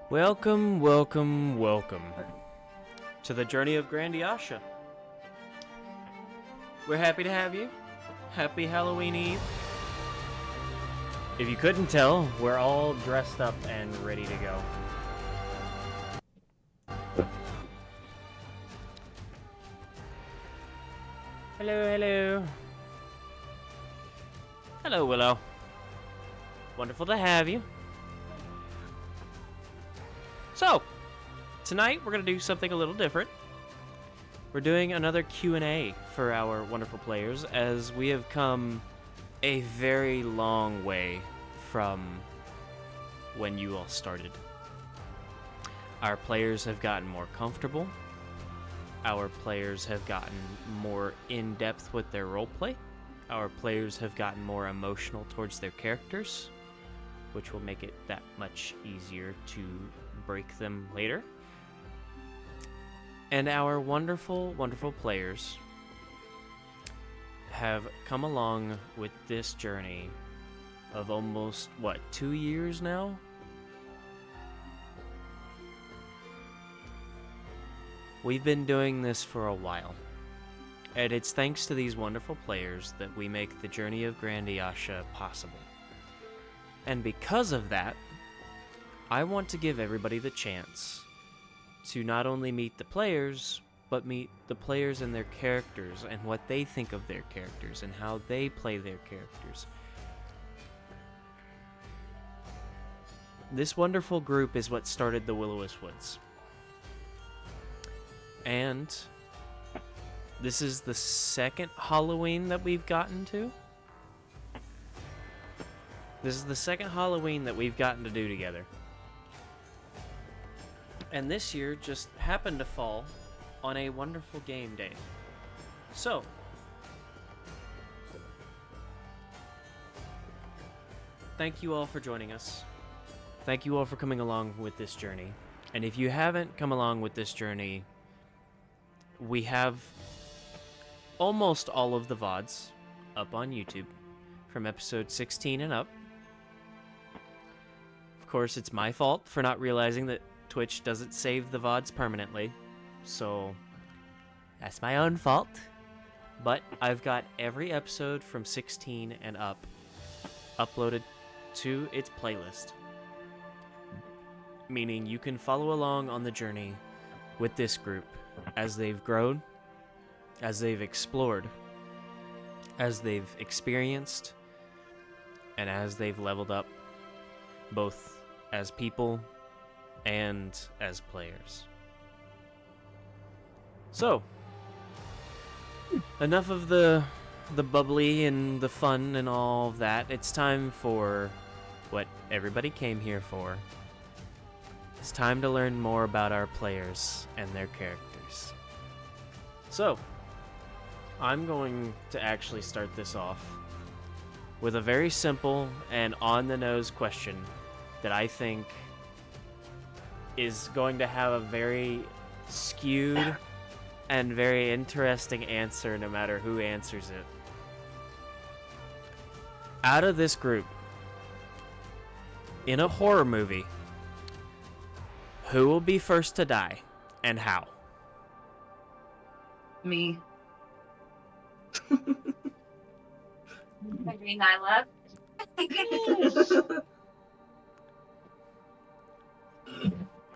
Welcome, welcome, welcome to the journey of Grandiasha. We're happy to have you. Happy Halloween Eve. If you couldn't tell, we're all dressed up and ready to go. Hello, hello. Hello, Willow. Wonderful to have you. So, tonight we're going to do something a little different. We're doing another Q&A for our wonderful players, as we have come a very long way from when you all started. Our players have gotten more comfortable. Our players have gotten more in-depth with their roleplay. Our players have gotten more emotional towards their characters, which will make it that much easier to break them later. And our wonderful, wonderful players have come along with this journey of almost, 2 years now? We've been doing this for a while. And it's thanks to these wonderful players that we make the journey of Grandiasha possible. And because of that, I want to give everybody the chance to not only meet the players, but meet the players and their characters and what they think of their characters and how they play their characters. This wonderful group is what started the Will-O-Wisp Woods. And this is the second Halloween that we've gotten to. This is the second Halloween that we've gotten to do together. And this year just happened to fall on a wonderful game day. So, thank you all for joining us. Thank you all for coming along with this journey. And if you haven't come along with this journey, we have almost all of the VODs up on YouTube from episode 16 and up. Of course, it's my fault for not realizing that Twitch doesn't save the VODs permanently, so that's my own fault. But I've got every episode from 16 and up uploaded to its playlist, meaning you can follow along on the journey with this group as they've grown, as they've explored, as they've experienced, and as they've leveled up, both as people and as players. So, enough of the bubbly and the fun and all of that. It's time for what everybody came here for. It's time to learn more about our players and their characters. So, I'm going to actually start this off with a very simple and on-the-nose question that I think is going to have a very skewed and very interesting answer no matter who answers it. Out of this group, in a horror movie, who will be first to die and how? Me. Maybe Nyla.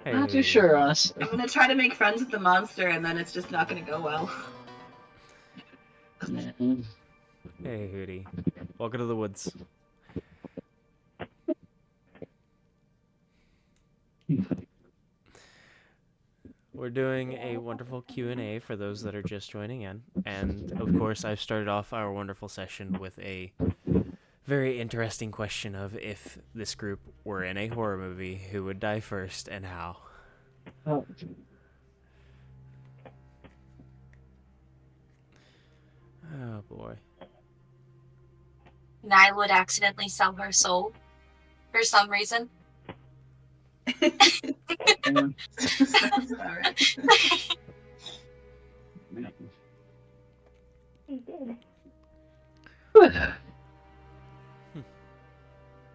Hey. Not too sure, honestly. I'm gonna try to make friends with the monster, and then it's just not gonna go well. Hey, Hootie. Welcome to the woods. We're doing a wonderful Q&A for those that are just joining in. And, of course, I've started off our wonderful session with a very interesting question of if this group were in a horror movie, who would die first and how? Oh. Oh, boy. Nyla would accidentally sell her soul for some reason. That's about right.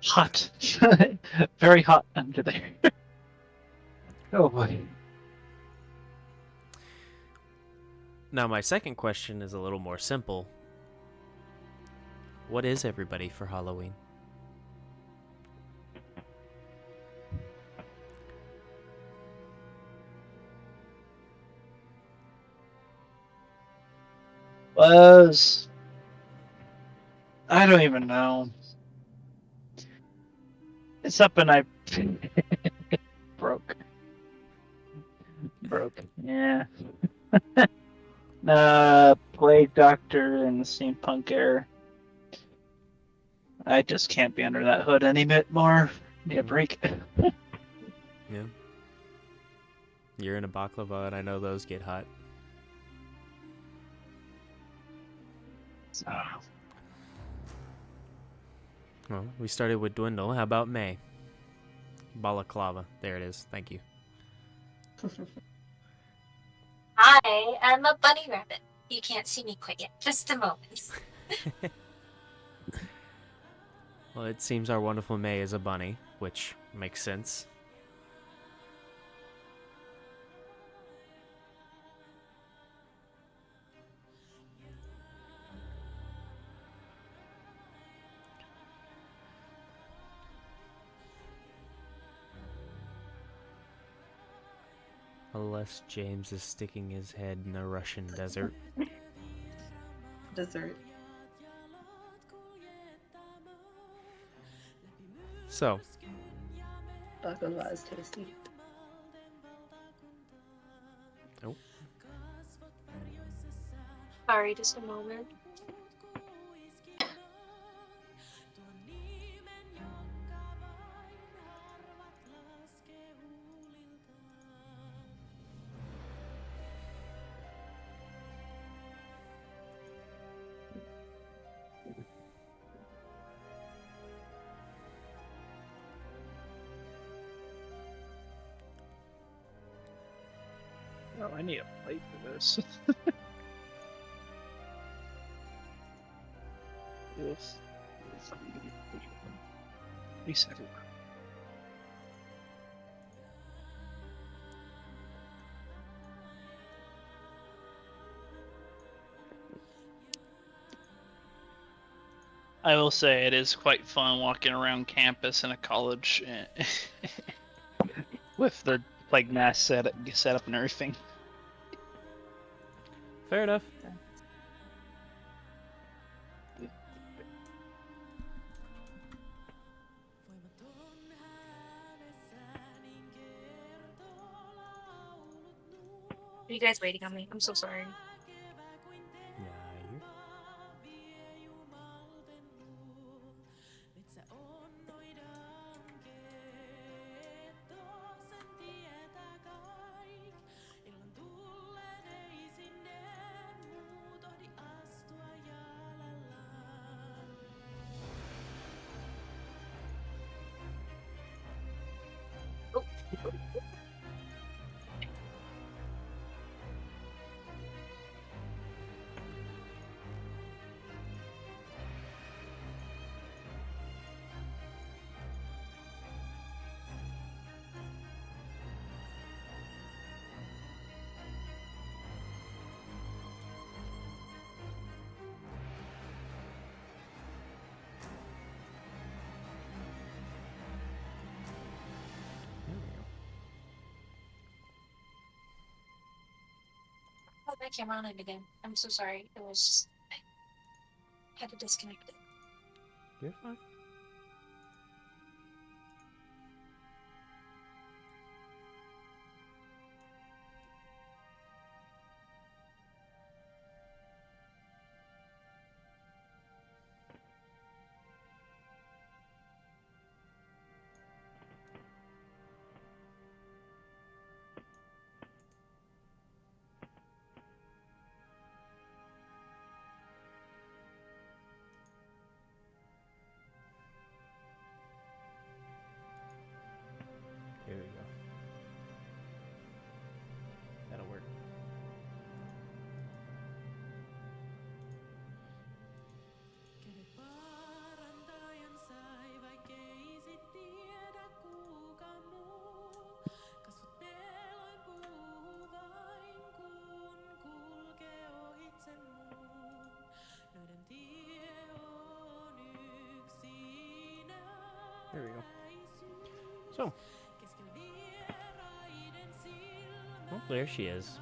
Hot. Very hot under there. Oh boy. Now, my second question is a little more simple. What is everybody for Halloween? Was I don't even know. It's something I broke. Broke. Yeah. Plague Doctor and the steampunk era. I just can't be under that hood any bit more. Need a break. Yeah. You're in a baklava, and I know those get hot. Well, we started with Dwindle. How about May? Balaclava. There it is. Thank you. I am a bunny rabbit. You can't see me quite yet. Just a moment. Well, it seems our wonderful May is a bunny, which makes sense. Unless James is sticking his head in a Russian desert. Dessert. So, Baklava is tasty. Sorry, just a moment. Oh, I need a plate for this. Yes. Please, everywhere. I will say it is quite fun walking around campus in a college with the plague mass set up and everything. fair enough. Are you guys waiting on me? I'm so sorry. Yeah, Oh, oh, my camera on it again. I'm so sorry. It was just I had to disconnect it. you're fine. There we go. So. Oh, there she is.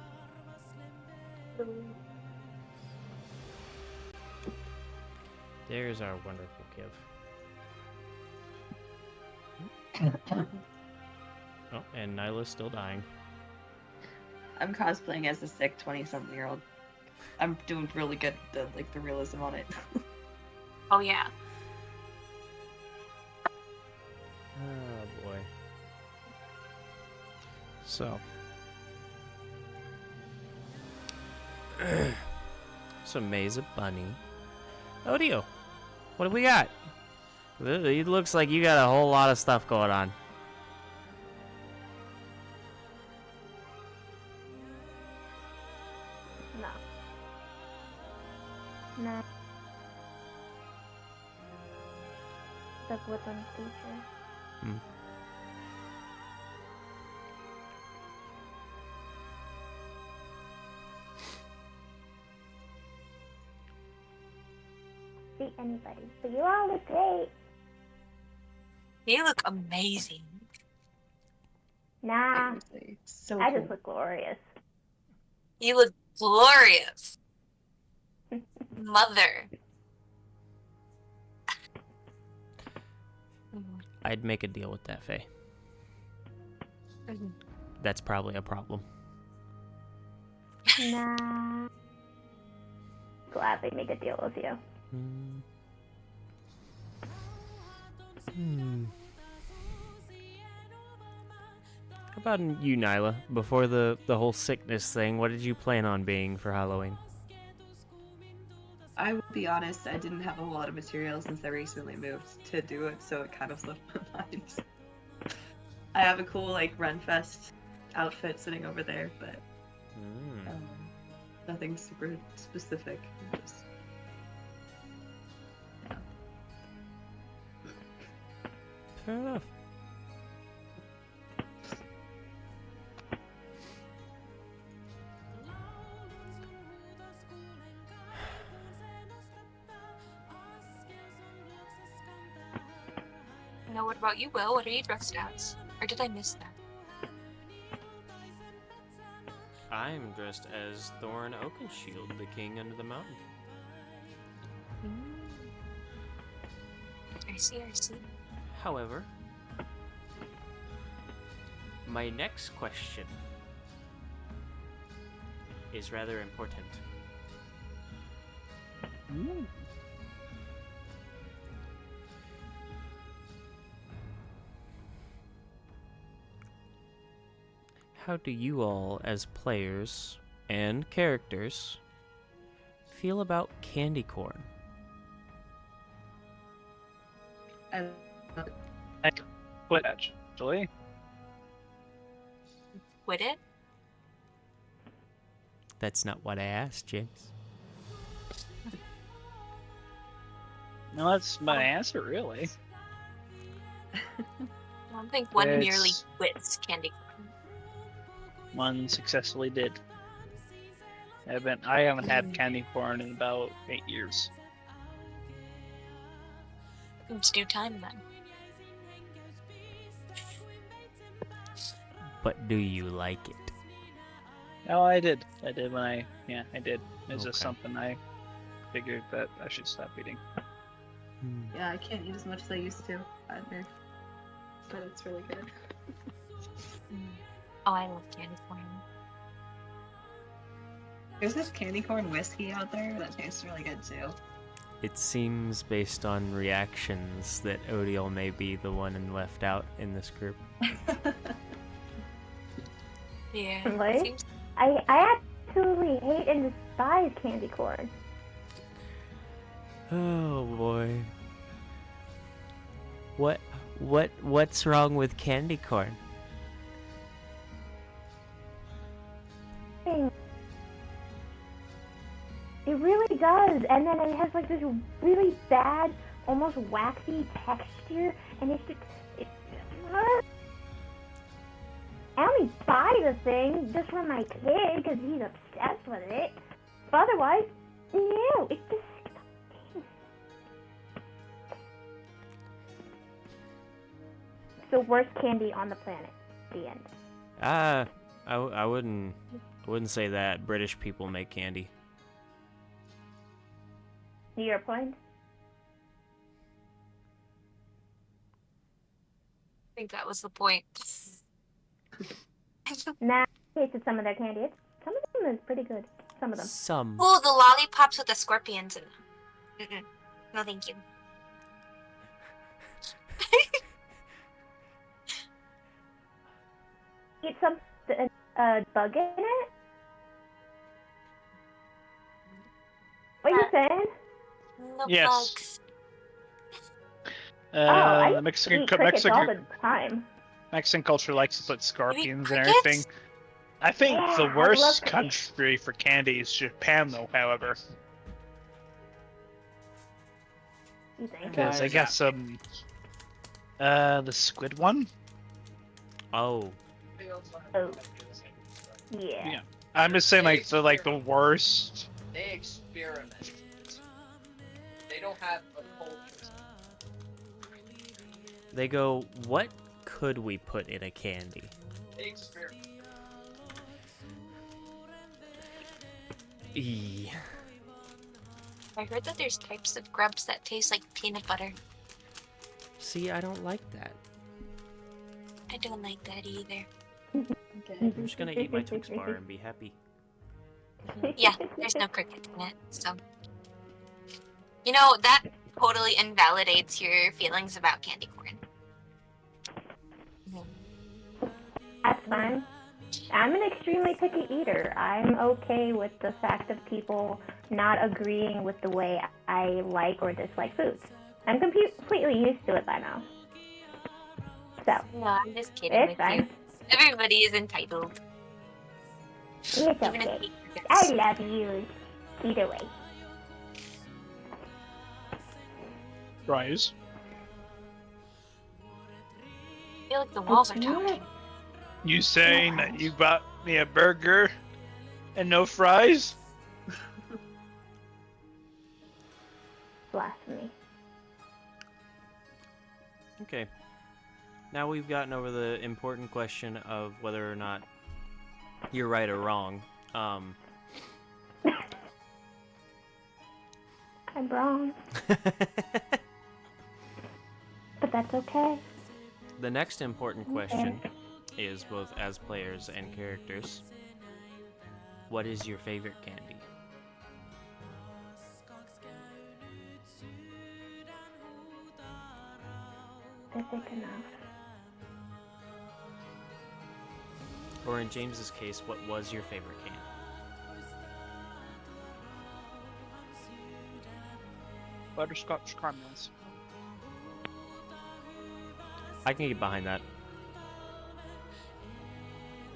There's our wonderful Kiv. Oh, and Nyla's still dying. I'm cosplaying as a sick 20-something-year-old. I'm doing really good at the realism on it. Oh yeah. Oh boy. So. So May's a bunny. Odio, what do we got? It looks like you got a whole lot of stuff going on. No. No. Stuck with one teacher. Hmm. See anybody, but you all look great. You look amazing. Nah, Seriously, so I cool. just look glorious. You look glorious. Mother. I'd make a deal with that, Faye. Mhm. That's probably a problem. Nah. Gladly make a deal with you. How about you, Nyla? Before the whole sickness thing, what did you plan on being for Halloween? I will be honest, I didn't have a whole lot of material since I recently moved to do it, so it kind of slipped my mind. I have a cool, Renfest outfit sitting over there, but nothing super specific. Just... yeah. Fair enough. Now, what about you, Will? What are you dressed as? Or did I miss that? I'm dressed as Thorn Oakenshield, the king under the mountain. I see, I see. However, my next question is rather important. How do you all, as players and characters, feel about candy corn? I I quit, actually. Quit it? That's not what I asked, James. No, that's my answer, really. I don't think one It's- merely quits candy corn. One successfully did. I haven't had candy corn in about 8 years. It's due time then. But do you like it? No, I did. I did when I did. It's just Okay. something I figured that I should stop eating. yeah, I can't eat as much as I used to either, but it's really good. Oh, I love candy corn. There's this candy corn whiskey out there that tastes really good too. It seems, based on reactions, that Odiel may be the one left out in this group. Yeah. What? Seems I absolutely hate and despise candy corn. Oh boy. What's wrong with candy corn? It really does, and then it has this really bad, almost waxy texture, and it's just, I only buy the thing just for my kid because he's obsessed with it. But otherwise, no, it's disgusting. the worst candy on the planet? The end. I wouldn't say that. British people make candy. Your point? I think that was the point. Nah, I tasted some of their candy. Some of them is pretty good. Some of them. Some. Oh, the lollipops with the scorpions in them. Mm-mm. No, thank you. Eat some bug in it? What are you saying? No Yes. bugs. I The Mexican eat crickets all Mexican the time. Mexican culture likes to put scorpions and crickets? everything. I think Yeah, the I love worst crickets. country for candy is Japan, though. However, You think because so? I guess the squid one. Oh. Oh. Yeah. Yeah. I'm just saying, like the worst. They experiment. They don't have a culture. They go, what could we put in a candy? They experiment. Eee. I heard that there's types of grubs that taste like peanut butter. See, I don't like that. I don't like that either. Okay. I'm just gonna eat my Twix bar and be happy. Yeah, there's no cricket in it, so. You know, that totally invalidates your feelings about candy corn. That's fine. I'm an extremely picky eater. I'm okay with the fact of people not agreeing with the way I like or dislike foods. I'm completely used to it by now. So, No, I'm just kidding it's with fine. you. Everybody is entitled. It's Even if okay. they eat crickets. I love you. Either way. Rise. I feel like the walls are talking. You saying that you bought me a burger and no fries? Blasphemy. Okay. Now we've gotten over the important question of whether or not you're right or wrong. I'm wrong, but that's okay. The next important question is, both as players and characters, what is your favorite candy? Specific enough. Or in James's case, what was your favorite candy? Butterscotch caramels. I can get behind that.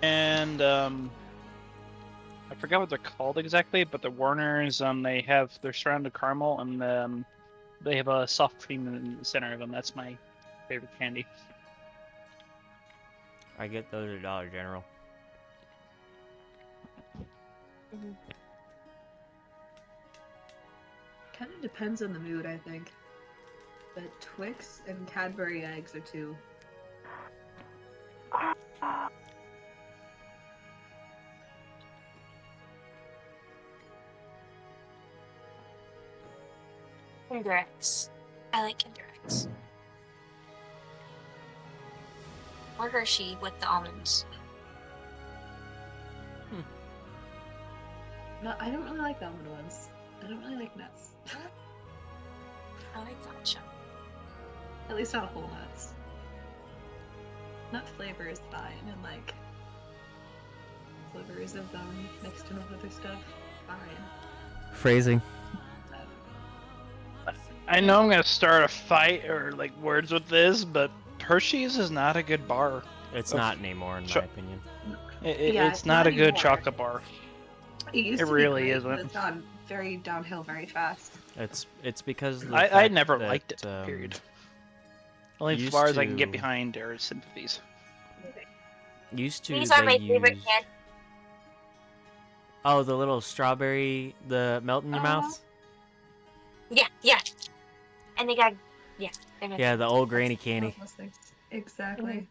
And I forgot what they're called exactly, but the Warners, they're surrounded caramel, and they have a soft cream in the center of them. That's my favorite candy. I get those at Dollar General. Kind of depends on the mood, I think. But Twix and Cadbury eggs are two. Kinder Eggs. I like Kinder Eggs. Or Hershey with the almonds. No, I don't really like the almond ones. I don't really like nuts. I like matcha. At least not whole nuts. Nut flavor is fine, and like flavors of them mixed in with other stuff, fine. Phrasing. I know I'm gonna start a fight or like words with this, but Hershey's is not a good bar. It's not anymore, in my opinion. Yeah, It's not a good anymore. chocolate bar. It used It to really be great, isn't. but it's gone very downhill very fast. It's because of the I fact never that, liked it. Period. Only used bars I can get to- behind are sympathies. Used to These are my they favorite used- candy. Oh, the little strawberry, the melt in your mouth? Yeah. And they got, they're my Yeah, the old granny candy. Those things. Exactly.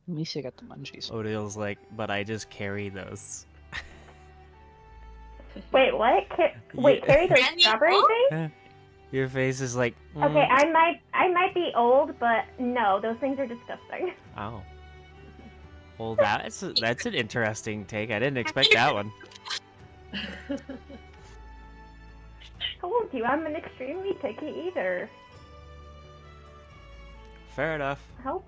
At least I got the munchies. Odil's like, but I just carry those. Wait, what? Wait, Yeah. carry those Randy, strawberry oh? things? Your face is like, Okay, I might be old, but no, those things are disgusting. Oh. Well, that's an interesting take. I didn't expect that one. Told you, I'm an extremely picky eater. Fair enough. Help.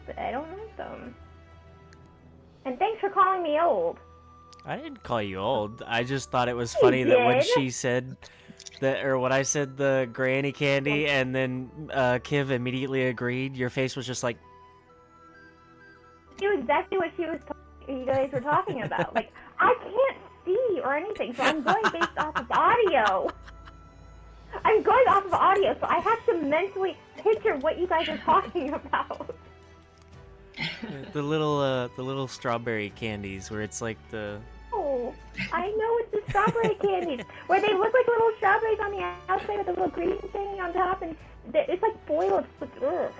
But I don't like them. And thanks for calling me old. I didn't call you old. I just thought it was funny that when did. she said that, or when I said the granny candy, and then Kiv immediately agreed, your face was just like, I knew exactly what you guys were talking about. Like, I can't see or anything, so I'm going based off of audio. I'm going off of audio, so I have to mentally picture what you guys are talking about. the little strawberry candies, where it's like the. Oh, I know it's the strawberry candies, where they look like little strawberries on the outside with a little green thing on top, and it's like boiled. Ugh.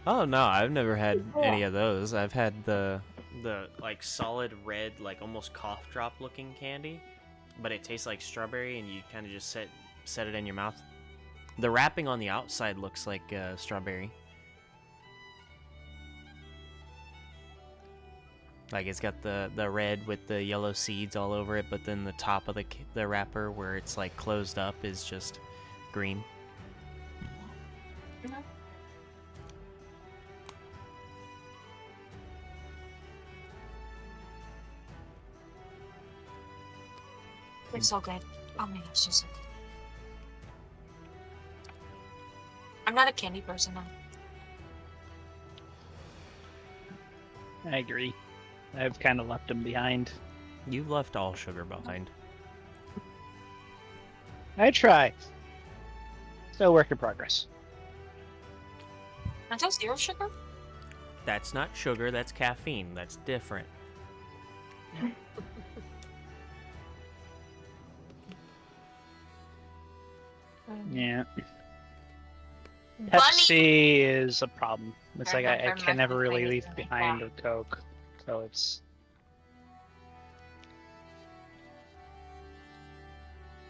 Oh no, I've never had any of those. I've had the like solid red, like almost cough drop looking candy, but it tastes like strawberry, and you kind of just set it in your mouth. The wrapping on the outside looks like strawberry. Like it's got the red with the yellow seeds all over it, but then the top of the wrapper where it's like closed up is just green. It's so good. Oh my gosh, it's so good. I'm not a candy person now. I agree. I've kind of left them behind. You've left all sugar behind. I try. Still work in progress. Aren't those zero sugar? That's not sugar, that's caffeine. That's different. Yeah. Bunny. Pepsi is a problem. It's like I Remember can never my really face leave in the behind back. a Coke. So it's...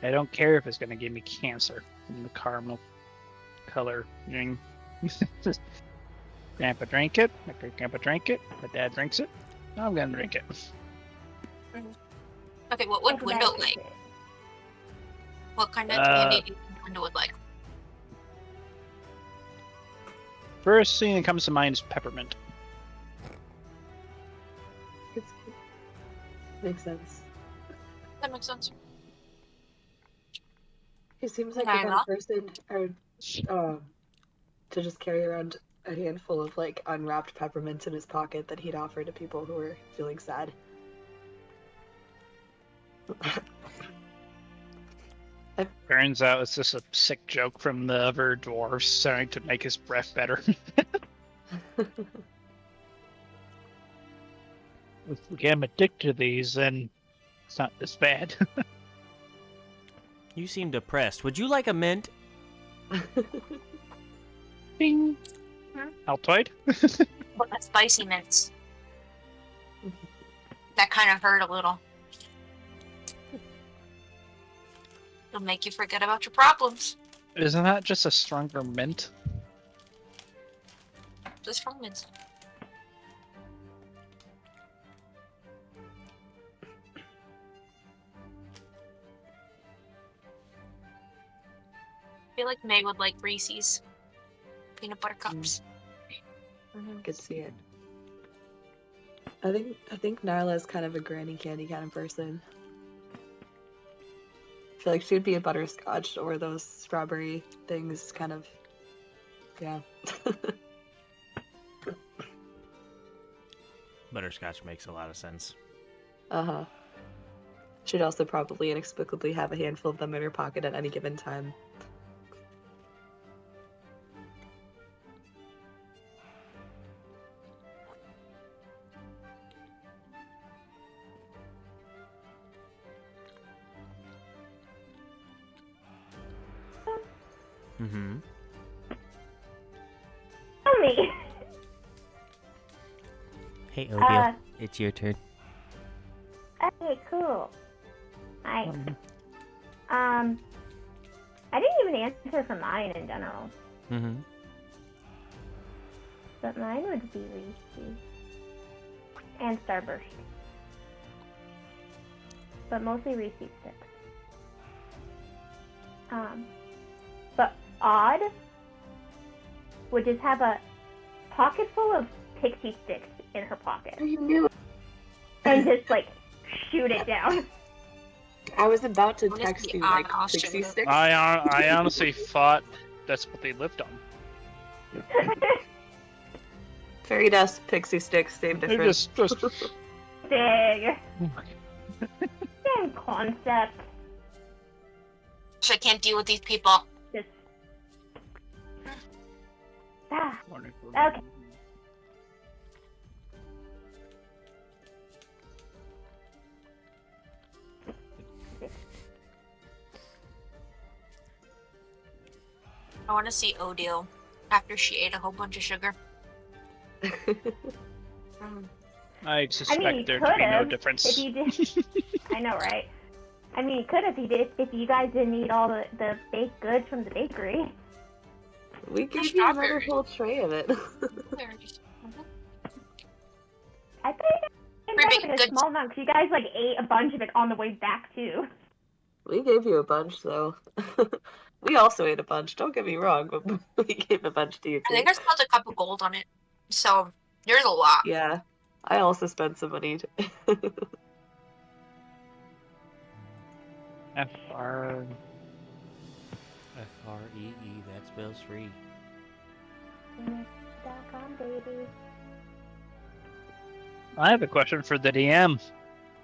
I don't care if it's going to give me cancer from the caramel coloring. Grandpa drank it. My great-grandpa drank it. My dad drinks it. I'm going to drink it. Okay, what would That's Window about like? it. What kind of candy do you think Window would like? First thing that comes to mind is peppermint. Makes sense. That makes sense. He seems like the kind Nyla? of person to just carry around a handful of like unwrapped peppermints in his pocket that he'd offer to people who were feeling sad. Turns out it's just a sick joke from the other dwarves trying to make his breath better. If I'm addicted to these, then it's not this bad. You seem depressed. Would you like a mint? Bing! Hmm? Altoid? What a spicy mints. That kind of hurt a little. It'll make you forget about your problems. Isn't that just a stronger mint? Just from mints. I feel like May would like Reese's peanut butter cups. Mhm. Could see it. I think Nyla is kind of a granny candy kind of person. I feel like she'd be a butterscotch or those strawberry things kind of, yeah. Butterscotch makes a lot of sense. Uh-huh. She'd also probably inexplicably have a handful of them in her pocket at any given time. Mm-hmm. Tell me. Hey, Odile. It's your turn. Okay, cool. Nice. I didn't even answer for mine in general, Mm-hmm. but mine would be Reese and Starburst, but mostly Reese sticks. But Odd would just have a pocket full of pixie sticks in her pocket You knew. and just like shoot it down. I was about to What is text the you like odd pixie option? sticks. I honestly thought that's what they lived on. Fairy dust, pixie sticks, same They difference. just Dang. Same concept. I can't deal with these people. Just ah. Wonderful. Okay. I want to see Odile after she ate a whole bunch of sugar. I suspect you there to be no could've difference. if you did. I know, right? I mean, you could if you guys didn't eat all the baked goods from the bakery. We gave you another Strawberry. whole tray of it. I think Free that was baked like a goods. small amount because you guys like ate a bunch of it on the way back too. We gave you a bunch, though. We also ate a bunch, don't get me wrong, but we gave a bunch to you, I too. think I spelled a cup of gold on it. So there's a lot. Yeah, I also spent some money. FR. F-R-E-E, that spells free. .com, baby. I have a question for the DM.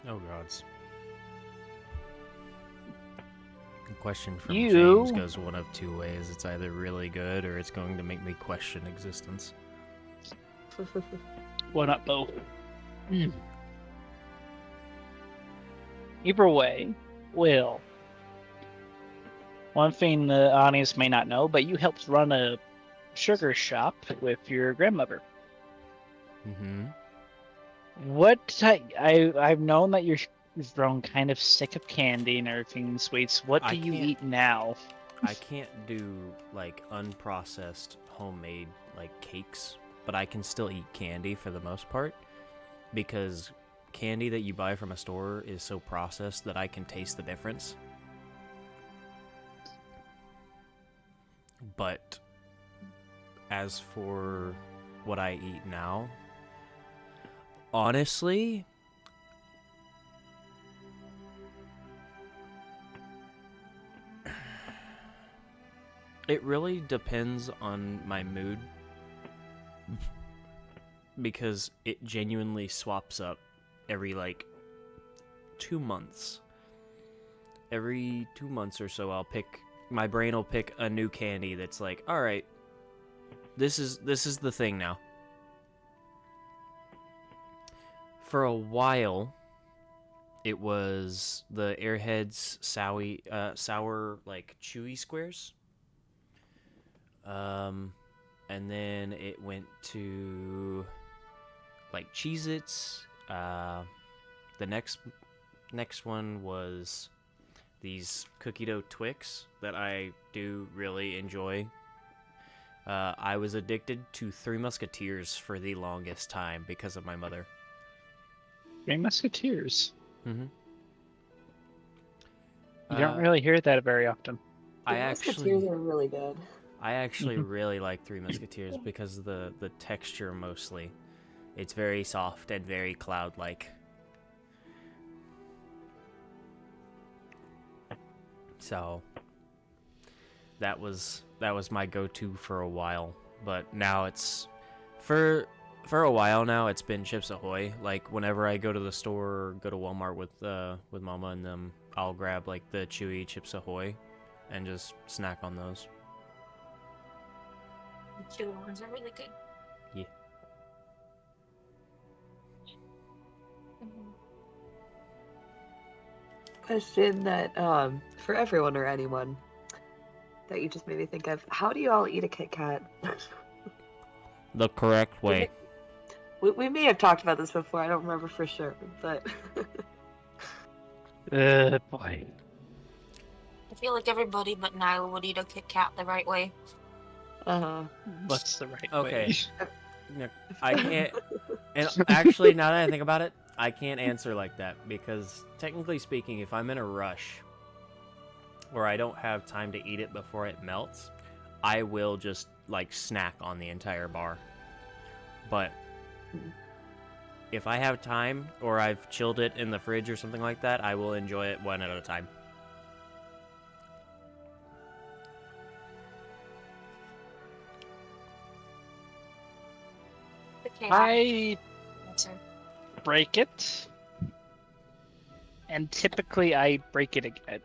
Oh, gods. The question from You- James goes one of two ways. It's either really good or it's going to make me question existence. Well, not both. Either way, Will. One thing the audience may not know, but you helped run a sugar shop with your grandmother. Mm-hmm. I've known that you've grown kind of sick of candy and everything and sweets. What I do you can't- eat now? I can't do, like, unprocessed homemade, like, cakes, but I can still eat candy for the most part, because candy that you buy from a store is so processed that I can taste the difference. But as for what I eat now, honestly, it really depends on my mood, because it genuinely swaps up every, like, 2 months. Every 2 months or so, my brain will pick a new candy that's like, all right, this is the thing now. For a while, it was the Airheads sour like chewy squares. And then it went to like Cheez-Its. The next one was these cookie dough Twix that I do really enjoy. I was addicted to Three Musketeers for the longest time because of my mother. Three Musketeers. Mm-hmm. You don't really hear that very often. I Musketeers actually, are really good. I actually really like Three Musketeers because of the texture mostly. It's very soft and very cloud-like. So that was my go-to for a while, but now it's for a while now it's been Chips Ahoy. Like whenever I go to the store or go to Walmart with Mama and them, I'll grab like the chewy Chips Ahoy and just snack on those. The chewy ones are really good. Yeah. Question that for everyone or anyone, that you just made me think of. How do you all eat a Kit Kat? The correct way. We may have talked about this before. I don't remember for sure, but Boy. I feel like everybody but Nile would eat a Kit Kat the right way. What's the right Okay. way? No, I can't. And actually, now that I think about it, I can't answer like that because technically speaking, if I'm in a rush or I don't have time to eat it before it melts, I will just like snack on the entire bar. But if I have time or I've chilled it in the fridge or something like that, I will enjoy it one at a time. Okay. I Answer. break it, and typically I break it again.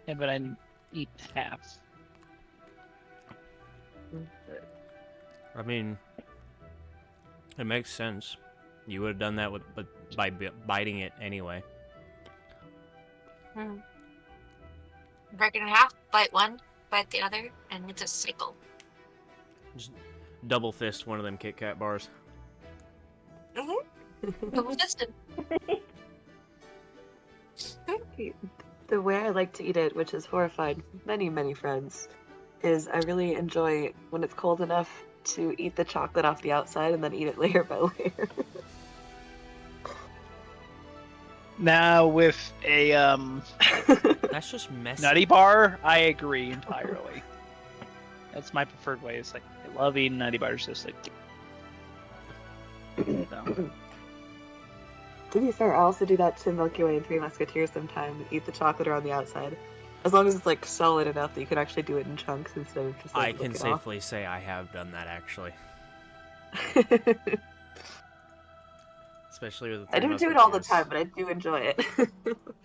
And but I eat half. I mean, it makes sense. You would have done that by biting it anyway. Break it in half, bite one, bite the other, and it's a cycle. Just double fist one of them Kit Kat bars. Double fisted. the way I like to eat it, which has horrified many, many friends, is I really enjoy when it's cold enough to eat the chocolate off the outside and then eat it layer by layer. Now with a That's just messy. nutty bar, I agree entirely. That's my preferred way. It's like I love eating nutty bars. Just like no. To be fair, I also do that to Milky Way and Three Musketeers sometimes. Eat the chocolate around the outside. As long as it's like solid enough that you can actually do it in chunks instead of just like I can lick it off. safely say I have done that actually. Especially with the I Three don't do it all the Musketeers. time, but I do enjoy it.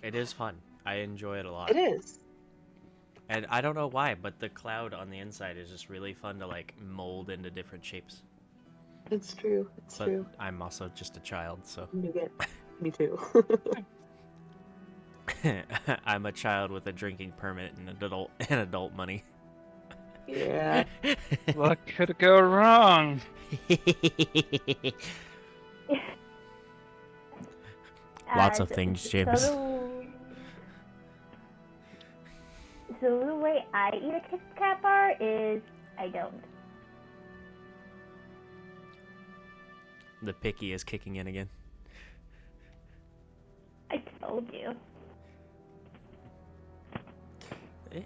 It is fun. I enjoy it a lot. It is. And I don't know why, but the cloud on the inside is just really fun to like mold into different shapes. It's true. It's But true. I'm also just a child, so Me too. I'm a child with a drinking permit and adult money. Yeah. What could go wrong? Lots of things, James. So the way I eat a Kit Kat bar is I don't. The picky is kicking in again. I told you.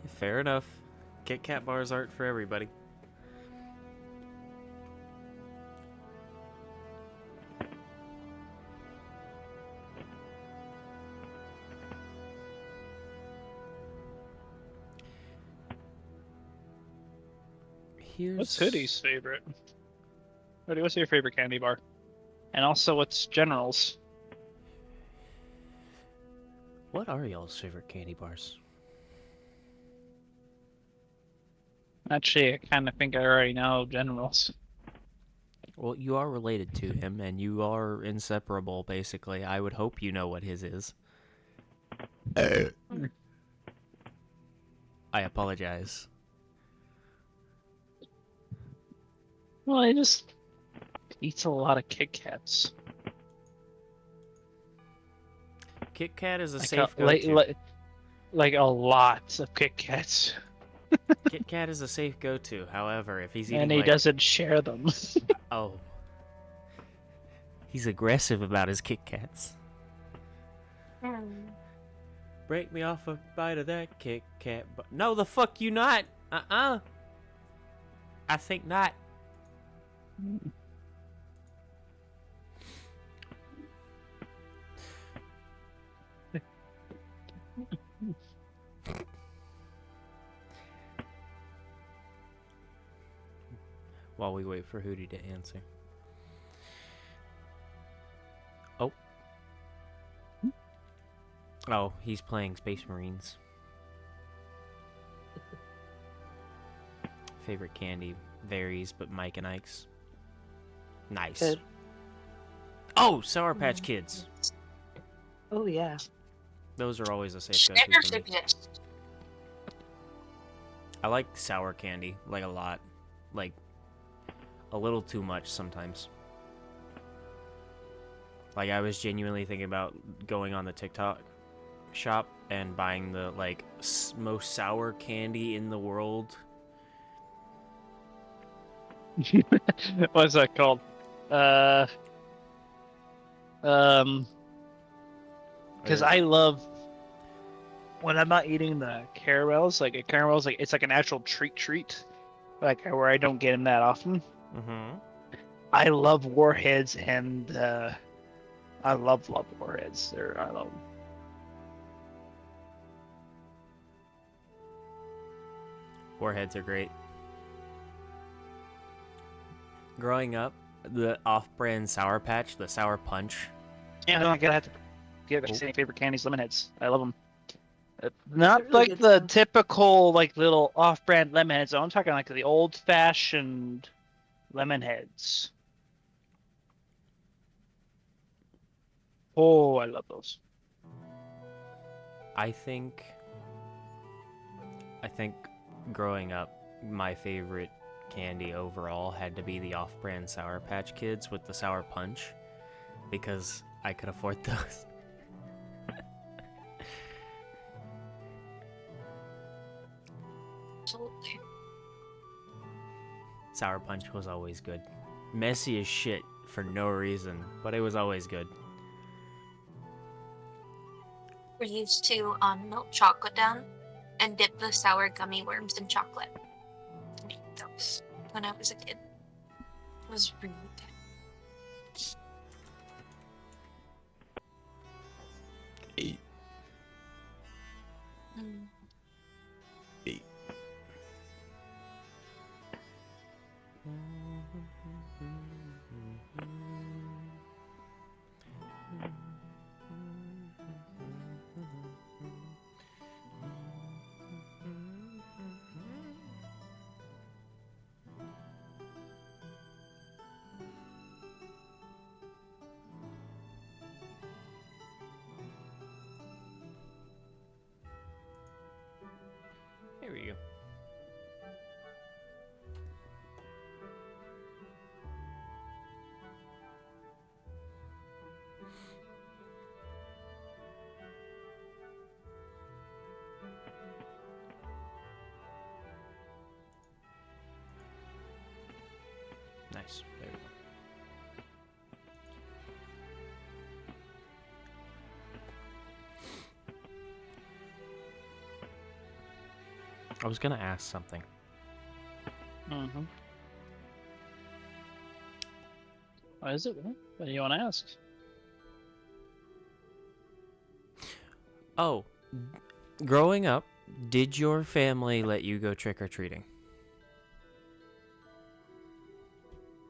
Fair enough. Kit Kat bars aren't for everybody. What's Hoodie's favorite? Hoodie, what's your favorite candy bar? And also, what's General's? What are y'all's favorite candy bars? Actually, I kind of think I already know General's. Well, you are related to him, and you are inseparable, basically. I would hope you know what his is. I apologize. Well, he just eats a lot of Kit Kats. Kit Kat is a Like safe a, go-to. like a lot of Kit Kats. Kit Kat is a safe go-to. However, if he's eating And he like... doesn't share them. Oh. He's aggressive about his Kit Kats. Break me off a bite of that Kit Kat. No, the fuck you not. I think not. While we wait for Hootie to answer. Oh. Oh, he's playing Space Marines. Favorite candy varies, but Mike and Ike's. Nice. Good. Oh, Sour Patch Kids. Oh yeah. Those are always a safe go-to Snickers for me. exist. I like sour candy, like a lot. Like, a little too much sometimes. Like, I was genuinely thinking about going on the TikTok shop and buying the, like, most sour candy in the world. What is that called? Because I love when I'm not eating the caramels. Like a caramel's like it's like an actual treat. Like where I don't get them that often. Mm-hmm. I love warheads and I love warheads. I love them. Warheads are great. Growing up, the off-brand Sour Patch, the Sour Punch. Yeah, I gotta have to give my favorite candies, Lemonheads. I love them. Those are Not really like good the stuff. typical like little off-brand Lemonheads. I'm talking like the old-fashioned Lemonheads. Oh, I love those. I think growing up, my favorite candy overall had to be the off-brand Sour Patch Kids with the Sour Punch, because I could afford those. Absolutely. Sour Punch was always good. Messy as shit for no reason, but it was always good. We used to melt chocolate down and dip the sour gummy worms in chocolate. And eat those when I was a kid. It was really good. Eight. Mm. Here we go. Nice. There we go. I was gonna ask something. Mm-hmm. What is it? What do you want to ask? Oh, growing up, did your family let you go trick-or-treating?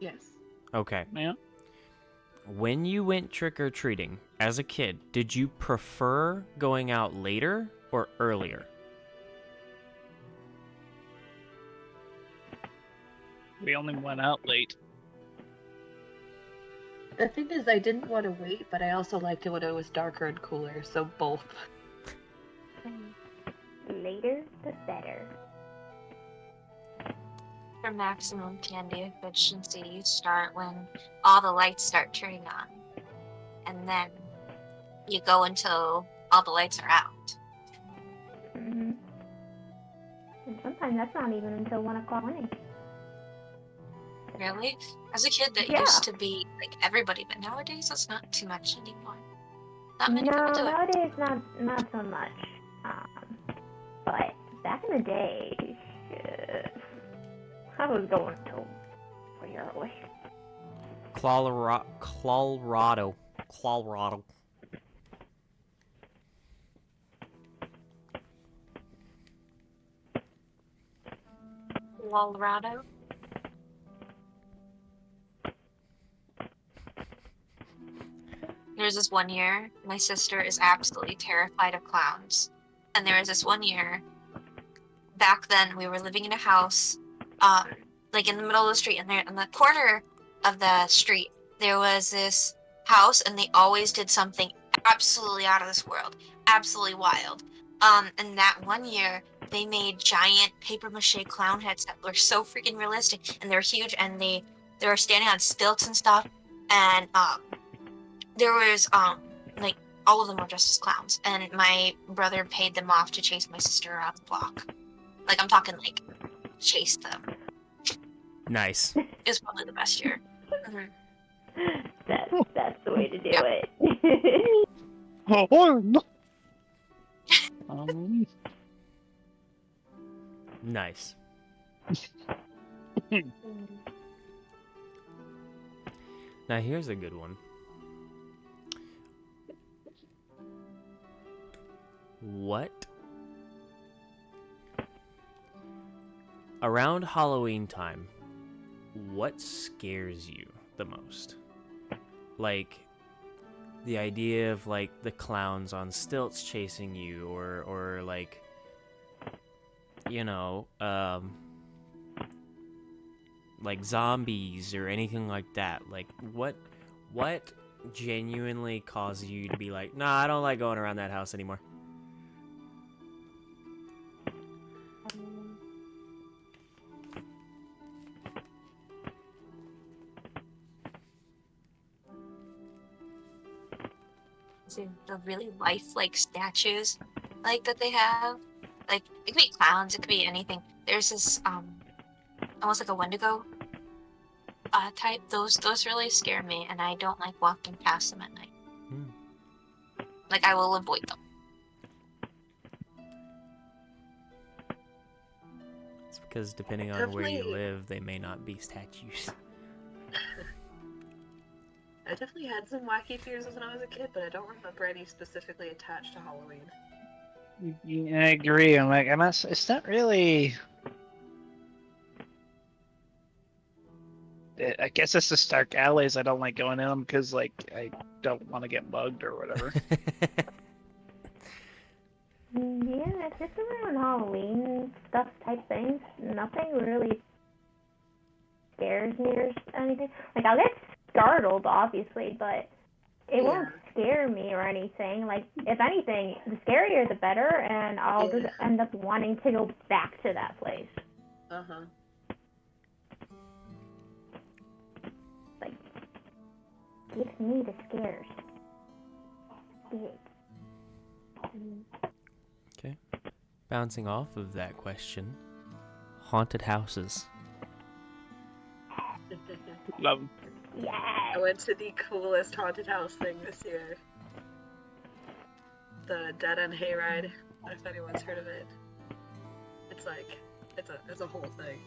Yes. Okay. Yeah. When you went trick-or-treating as a kid, did you prefer going out later or earlier? We only went out late. The thing is, I didn't want to wait, but I also liked it when it was darker and cooler, so both. Later, the better. For maximum candy efficiency, you start when all the lights start turning on. And then you go until all the lights are out. Mm-hmm. And sometimes that's not even until 1 o'clock morning. Really? As a kid, that Yeah. used to be like everybody, but nowadays that's not too much anymore. Not many No, people do it. nowadays not so much. But back in the day, shit, I was going till pretty early. Colorado. Colorado. There was this one year, my sister is absolutely terrified of clowns. And there was this one year, back then we were living in a house, like in the middle of the street, and there in the corner of the street, there was this house, and they always did something absolutely out of this world, absolutely wild. And that one year, they made giant paper mache clown heads that were so freaking realistic, and they're huge, and they were standing on stilts and stuff, and there was like all of them were dressed as clowns, and my brother paid them off to chase my sister around the block. Like I'm talking like chase them. Nice. It was probably the best year. That's the way to do Yeah. it. Oh, no. Nice. Now here's a good one. What? Around Halloween time, what scares you the most? Like the idea of like the clowns on stilts chasing you, or like, you know, like zombies or anything like that. Like what genuinely causes you to be like, nah, I don't like going around that house anymore? See, the really lifelike statues like that they have. Like it could be clowns, it could be anything. There's this almost like a Wendigo type. Those really scare me, and I don't like walking past them at night. Like I will avoid them. It's because depending on where you Definitely. live, they may not be statues. I definitely had some wacky fears when I was a kid, but I don't remember any specifically attached to Halloween. Yeah, I agree. I'm like, it's not really. I guess it's the dark alleys. I don't like going in them because, like, I don't want to get mugged or whatever. Yeah, just around Halloween stuff type things. Nothing really scares me or anything. Like I'll get startled, obviously, but it won't scare me or anything. Like if anything, the scarier the better, and I'll just end up wanting to go back to that place. Like gives me the scares. Okay. Bouncing off of that question, haunted houses. Love 'em. Yes. I went to the coolest haunted house thing this year. The Dead End Hayride, if anyone's heard of it. It's like, it's a whole thing.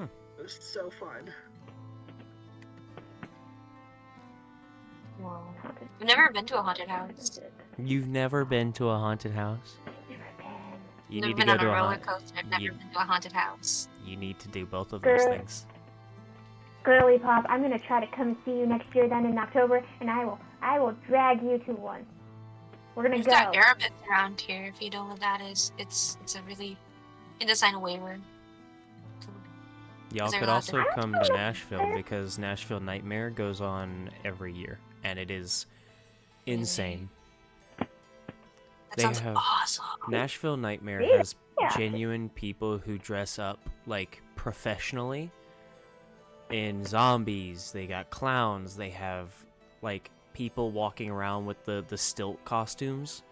It was so fun. Wow. I've never been to a haunted house. You've never been to a haunted house? You Never need to been go on to a a roller haunted. coaster. I've never been to a haunted house. You need to do both of those Girl. things. Girly Pop, I'm gonna try to come see you next year then in October, and I will drag you to one. We're gonna We've go. got Arabits around here. If you know what that is, it's a really you design a waiver. Y'all Is there could a lot also of- come to Nashville because Nashville Nightmare goes on every year, and it is insane. That They sounds have- awesome. Nashville Nightmare Yeah. has genuine people who dress up like professionally in zombies. They got clowns. They have like people walking around with the stilt costumes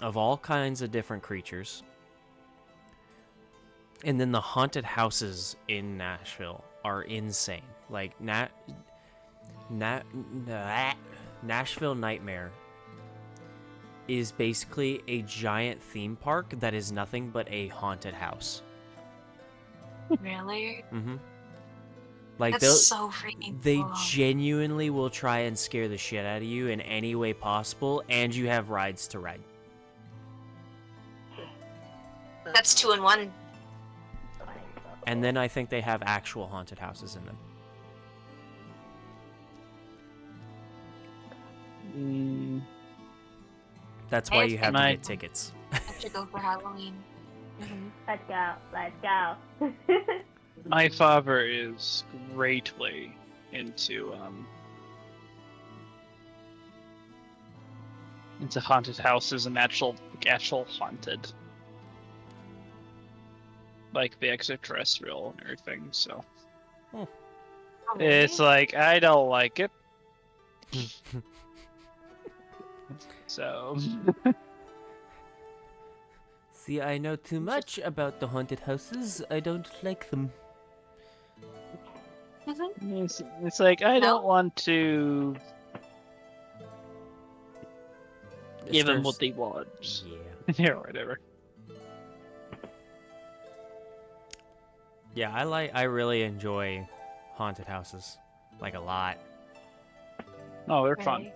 of all kinds of different creatures. And then the haunted houses in Nashville are insane. Like Nashville Nightmare is basically a giant theme park that is nothing but a haunted house. Really? Mm-hmm. Like That's so freaking they cool. genuinely will try and scare the shit out of you in any way possible, and you have rides to ride. That's 2 in 1. And then I think they have actual haunted houses in them. That's why you have to get tickets. I have to go for Halloween. Let's go. Let's go. My father is greatly into haunted houses and actual haunted. like the extraterrestrial and everything. So Oh, it's really? like I don't like it. So See, I know too much about the haunted houses. I don't like them. it's like I don't No? want to give them what Stirs- they want. Yeah. Yeah, whatever. Yeah, I really enjoy haunted houses. Like a lot. No, they're fun. Really?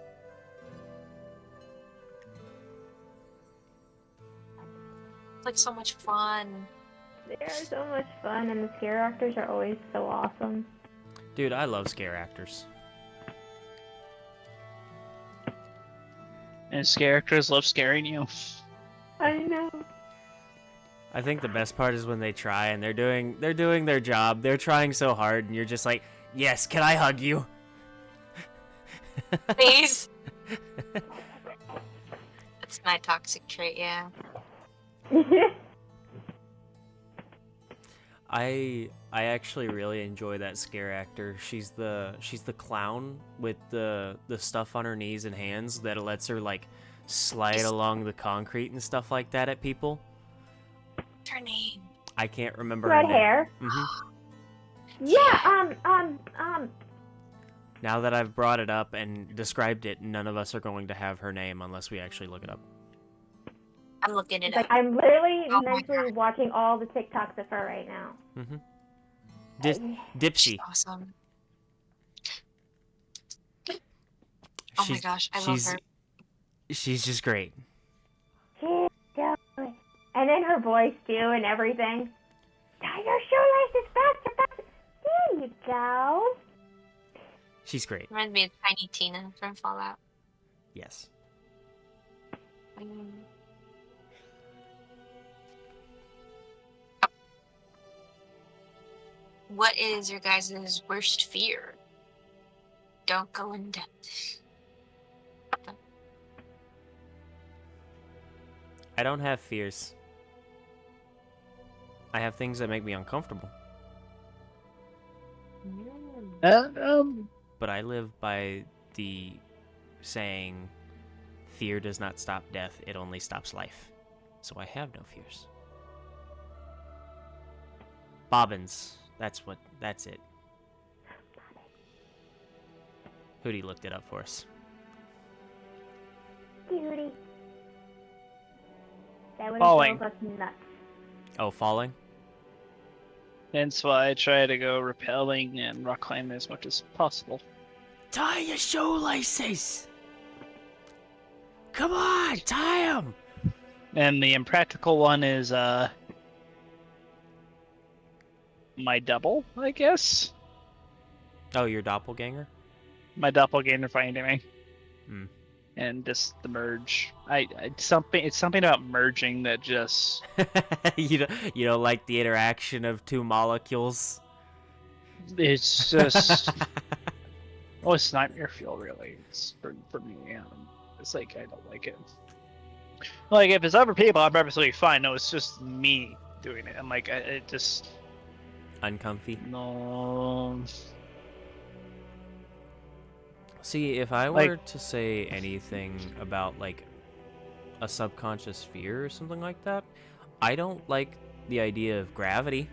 It's like so much fun. They are so much fun, and the scare actors are always so awesome. Dude, I love scare actors. And characters love scaring you. I know. I think the best part is when they try and they're doing their job. They're trying so hard and you're just like, "Yes, can I hug you?" Please. That's my toxic trait, yeah. I actually really enjoy that scare actor. She's the clown with the stuff on her knees and hands that lets her like slide along the concrete and stuff like that at people. What's her name? I can't remember Red her name. hair. Yeah. Now that I've brought it up and described it, none of us are going to have her name unless we actually look it up. I'm looking it Like up. I'm literally Oh my mentally watching all the TikToks of her right now. Dipsy. She's awesome. Oh my gosh, I love her. She's just great. She's so good. And then her voice too and everything. Tie your shoelaces faster. There you go. She's great. Reminds me of Tiny Tina from Fallout. Yes. What is your guys' worst fear? Don't go in depth. I don't have fears. I have things that make me uncomfortable. But I live by the saying, fear does not stop death, it only stops life. So I have no fears. Bobbins. That's it. Hootie looked it up for us. Cutie. That would Falling. drove us nuts. Oh, falling? Hence why I try to go rappelling and rock climbing as much as possible. Tie your shoelaces! Come on, tie them! And the impractical one is my double, I guess. Oh, your doppelganger? My doppelganger finding me. Hmm. And just the merge. It's something about merging that just you don't like the interaction of two molecules? it's just oh, it's nightmare fuel really. It's for me, yeah. It's like I don't like it. Like if it's other people, I'm absolutely fine. No, it's just me doing it. I'm like it just Uncomfy. no. See, if I Like- were to say anything about, like, a subconscious fear or something like that, I don't like the idea of gravity.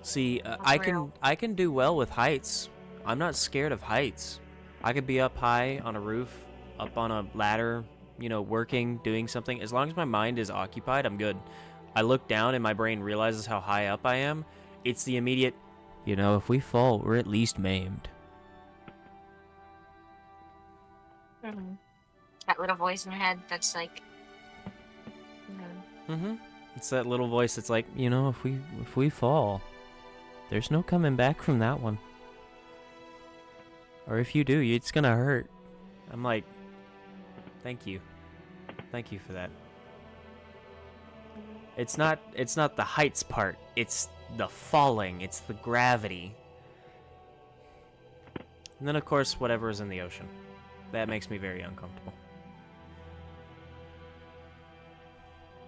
See, I can do well with heights. I'm not scared of heights. I could be up high on a roof, up on a ladder, working, doing something. As long as my mind is occupied, I'm good. I look down and my brain realizes how high up I am. It's the immediate, if we fall, we're at least maimed. Mm-hmm. That little voice in your head that's like, It's that little voice that's like, if we fall, there's no coming back from that one. Or if you do, it's gonna hurt. I'm like, thank you. Thank you for that. It's not the heights part, it's the falling, it's the gravity. And then of course whatever's in the ocean. That makes me very uncomfortable.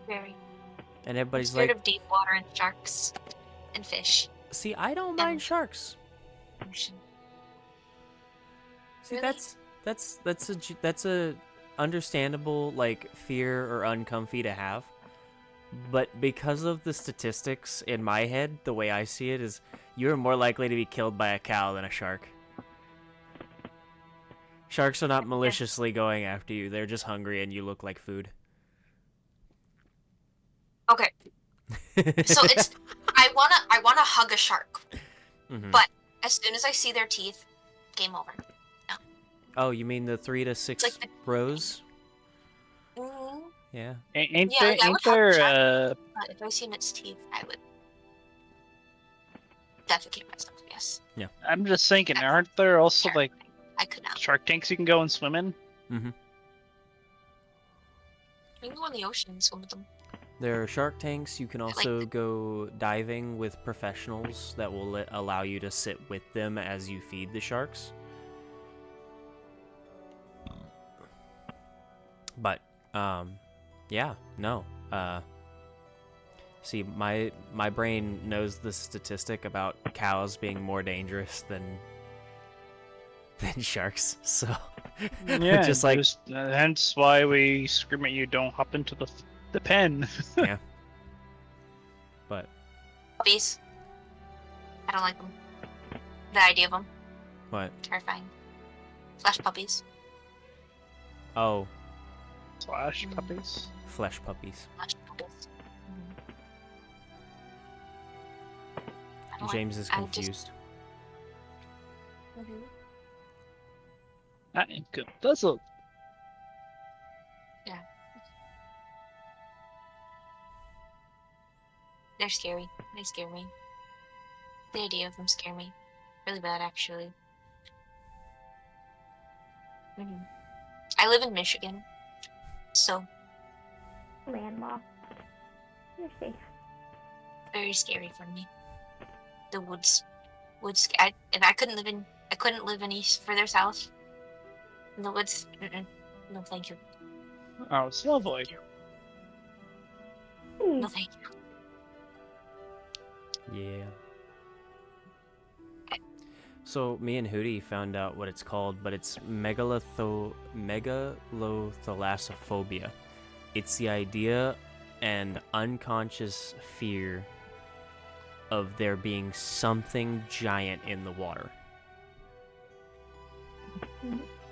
very. And I'm everybody's scared like, of deep water and sharks and fish. see, I don't mind sharks. Ocean. See, Really? that's a understandable like fear or uncomfy to have. But because of the statistics in my head, the way I see it is you're more likely to be killed by a cow than a shark. Sharks are not maliciously going after you. They're just hungry and you look like food. Okay, so it's I wanna hug a shark, Mhm. but as soon as I see their teeth, game over. Oh, you mean the 3 to 6 like the- rows? Mm, Yeah. Ain't yeah, there? like, I Ain't would hug the shark, there? but if I seen its teeth, I would defecate myself. Yes, I'm just thinking, aren't there also Sure. like I could not. shark tanks you can go and swim in? Mhm. You can go in the ocean and swim with them. There are shark tanks. You can like also the- go diving with professionals that will allow you to sit with them as you feed the sharks. But, yeah, no. See, my brain knows the statistic about cows being more dangerous than sharks. So, Yeah, just like hence why we scream at you, don't hop into the pen. yeah. But Puppies. I don't like them. The idea of them, what? terrifying. Flesh puppies. Oh, Slash puppies. flesh puppies. Flesh puppies. I don't James is I just- confused. Mhm. That ain't good. That's a They're scary. They scare me. The idea of them scare me. Really bad, actually. I live in Michigan, so Landlocked. You're safe. very scary for me. The woods, if I couldn't live any further south. In the woods, no thank you. oh, it's lovely. No thank you. Yeah. So me and Hootie found out what it's called, but it's megalothalassophobia. It's the idea and unconscious fear of there being something giant in the water.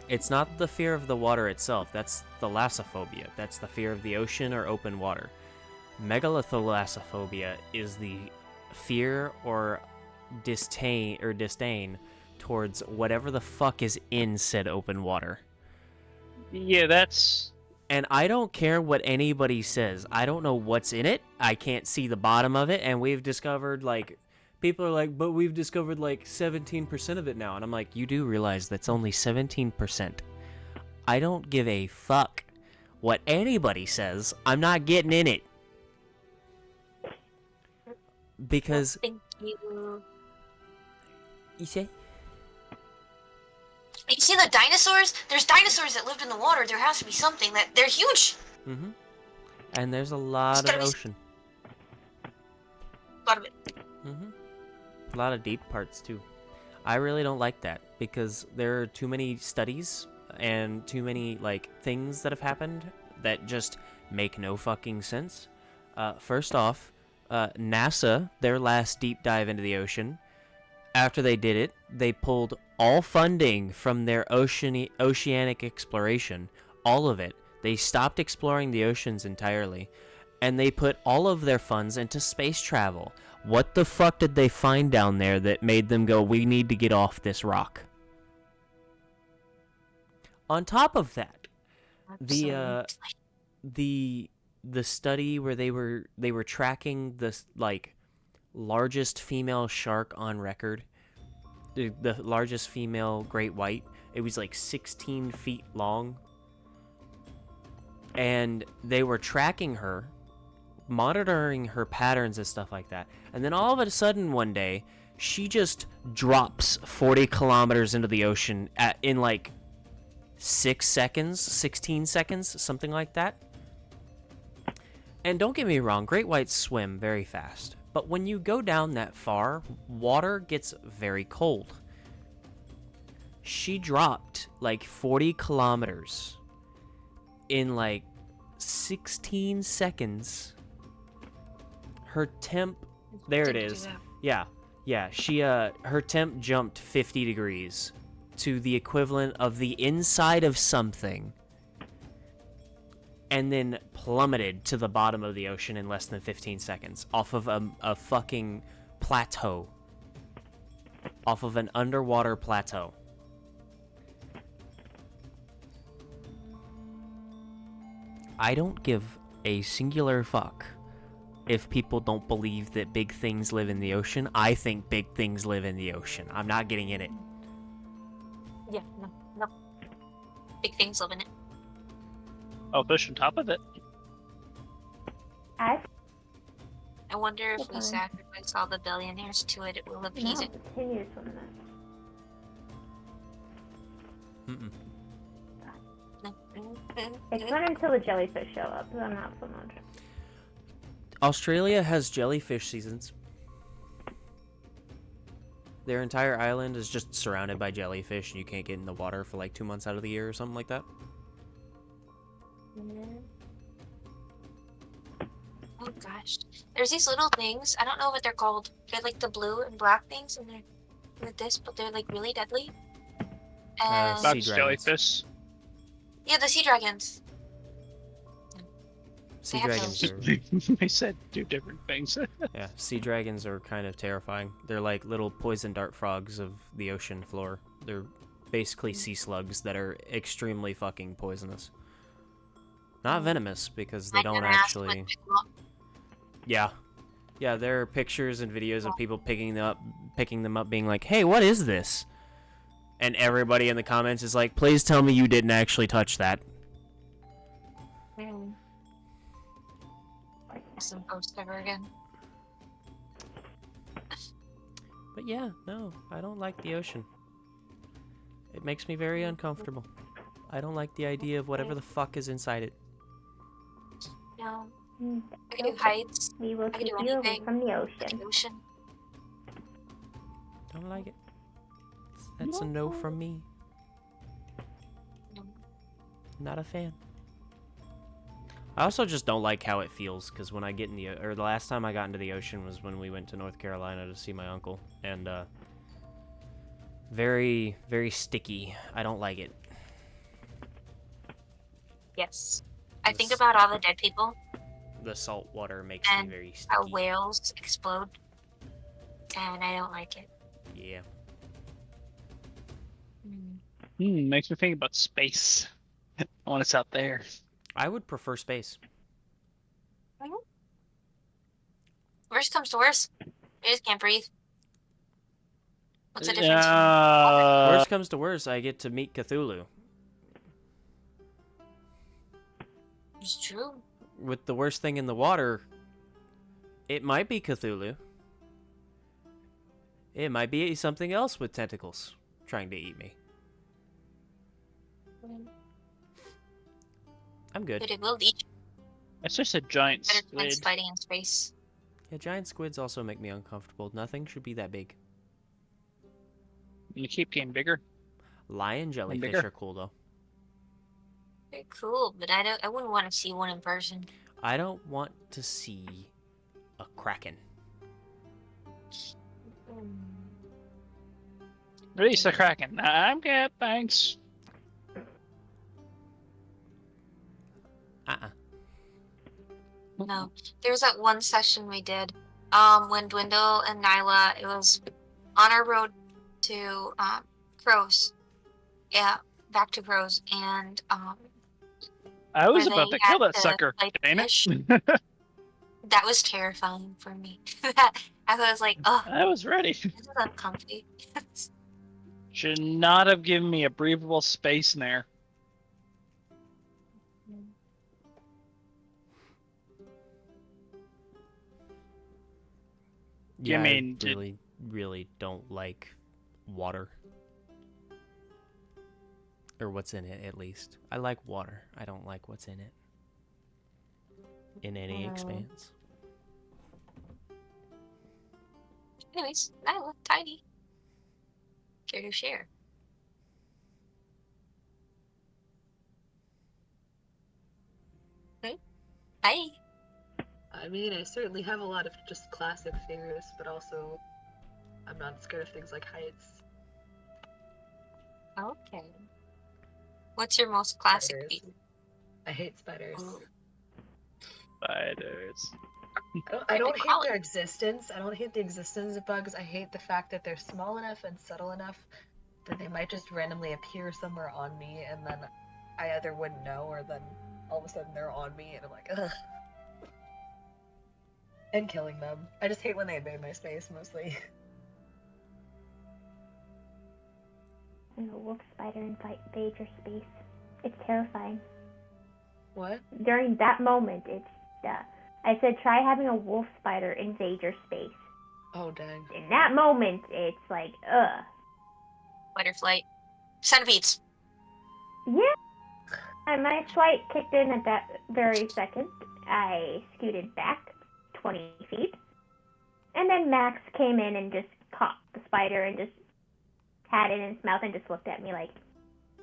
It's not the fear of the water itself, that's thalassophobia. That's the fear of the ocean or open water. Megalothalassophobia is the fear or disdain towards whatever the fuck is in said open water. Yeah, that's And I don't care what anybody says. I don't know what's in it. I can't see the bottom of it. And we've discovered, like, people are like, but we've discovered, like, 17% of it now. And I'm like, you do realize that's only 17%. I don't give a fuck what anybody says. I'm not getting in it. Because... Thank you. You say? You see the dinosaurs? There's dinosaurs that lived in the water. There has to be something that they're huge. Mm-hmm. And there's a lot There's of gotta be ocean. A lot of it. Mm-hmm. A lot of deep parts, too. I really don't like that, because there are too many studies and too many, like, things that have happened that just make no fucking sense. First off, NASA, their last deep dive into the ocean, after they did it, they pulled all funding from their oceanic exploration, all of it. They stopped exploring the oceans entirely, and they put all of their funds into space travel. What the fuck did they find down there that made them go, we need to get off this rock? On top of that, the study where they were tracking the, like, largest female shark on record, the largest female great white, it was like 16 feet long, and they were tracking her, monitoring her patterns and stuff like that, and then all of a sudden one day she just drops 40 kilometers into the ocean in like 16 seconds, something like that. And don't get me wrong, great whites swim very fast. But when you go down that far, water gets very cold. She dropped like 40 kilometers in like 16 seconds. Her temp, there it Didn't do is. that. Yeah, she her temp jumped 50 degrees to the equivalent of the inside of something, and then plummeted to the bottom of the ocean in less than 15 seconds off of a fucking plateau. Off of an underwater plateau. I don't give a singular fuck if people don't believe that big things live in the ocean. I think big things live in the ocean. I'm not getting in it. Yeah, no. Big things live in it. Oh, fish on top of it. I I wonder if we Okay. sacrifice all the billionaires to it, it will appease no, it. continue from that. Mm-mm. It's not until the jellyfish show up. So I'm not so much. Australia has jellyfish seasons. Their entire island is just surrounded by jellyfish, and you can't get in the water for like 2 months out of the year or something like that. Oh gosh. There's these little things, I don't know what they're called. They're like the blue and black things, and they're with this, but they're like really deadly. And Sea That's dragons. jellyfish. yeah, the sea dragons. Sea They have dragons those. are, They said two different things. yeah, sea dragons are kind of terrifying. They're like little poison dart frogs of the ocean floor. They're basically sea slugs that are extremely fucking poisonous. Not venomous, because they I don't never asked actually... what they look. Yeah. Yeah, there are pictures and videos of people picking them up being like, "Hey, what is this?" And everybody in the comments is like, "Please tell me you didn't actually touch that." Some post ever again. But yeah, no, I don't like the ocean. It makes me very uncomfortable. I don't like the idea of whatever the fuck is inside it. No. Hmm. I can do heights. We will I can keep do you away anything. from the The ocean. ocean. Don't like it. That's a no from me. No. Not a fan. I also just don't like how it feels, because when I get in the last time I got into the ocean was when we went to North Carolina to see my uncle, and very, very sticky. I don't like it. Yes. I think This- about all the dead people The salt water makes and me very how sticky. whales explode, and I don't like it. Yeah. Makes me think about space. When it's out there. I would prefer space. Worst comes to worst, I just can't breathe. What's the difference? Worst comes to worst, I get to meet Cthulhu. It's true. With the worst thing in the water, it might be Cthulhu. It might be something else with tentacles trying to eat me. I'm good. But it will eat It's just a giant better than squid. fighting in space. Yeah, giant squids also make me uncomfortable. Nothing should be that big. And you keep getting bigger. Lion jellyfish bigger. are cool though. They're cool, but I wouldn't want to see one in person. I don't want to see a kraken. Release the Kraken. I'm good, thanks. No. There was that one session we did, when Dwindle and Nyla, it was on our road to Crows. Yeah, back to Crows, and I was where about they to kill had that sucker. fight Damn fish. it. That was terrifying for me. I was like, oh, I was ready. this is uncomfy. Should not have given me a breathable space in there. Yeah, mean, I really, really don't like water. Or what's in it, at least. I like water. I don't like what's in it. in any expanse. Anyways, I look tiny. Care to share? Hi. I mean, I certainly have a lot of just classic fears, but also I'm not scared of things like heights. Okay. What's your most classic Spiders. fear? I hate spiders. Ooh. Spiders. I don't hate Quality. their existence. I don't hate the existence of bugs. I hate the fact that they're small enough and subtle enough that they might just randomly appear somewhere on me, and then I either wouldn't know, or then all of a sudden they're on me, and I'm like, ugh. And killing them. I just hate when they invade my space, mostly. And a wolf spider invade your space. It's terrifying. What? During that moment, it's I said try having a wolf spider invade your space. Oh, dang. In that moment, it's like, ugh. Fight or flight. Centipedes. Yeah. And my flight kicked in at that very second. I scooted back 20 feet. And then Max came in and just caught the spider and just had it in his mouth and just looked at me like,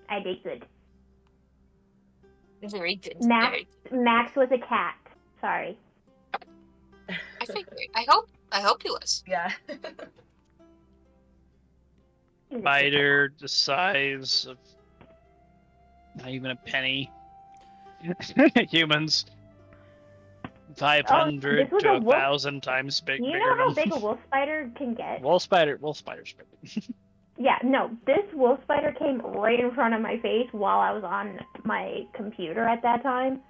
I did good. Very good. Max was a cat. Sorry. I figured. I hope he was. Yeah. Spider the size of not even a penny. Humans. 500 this was to a wolf- 1,000 times You bigger know how than big a wolf spider can get? Wolf spider's big. Yeah, no, this wolf spider came right in front of my face while I was on my computer at that time.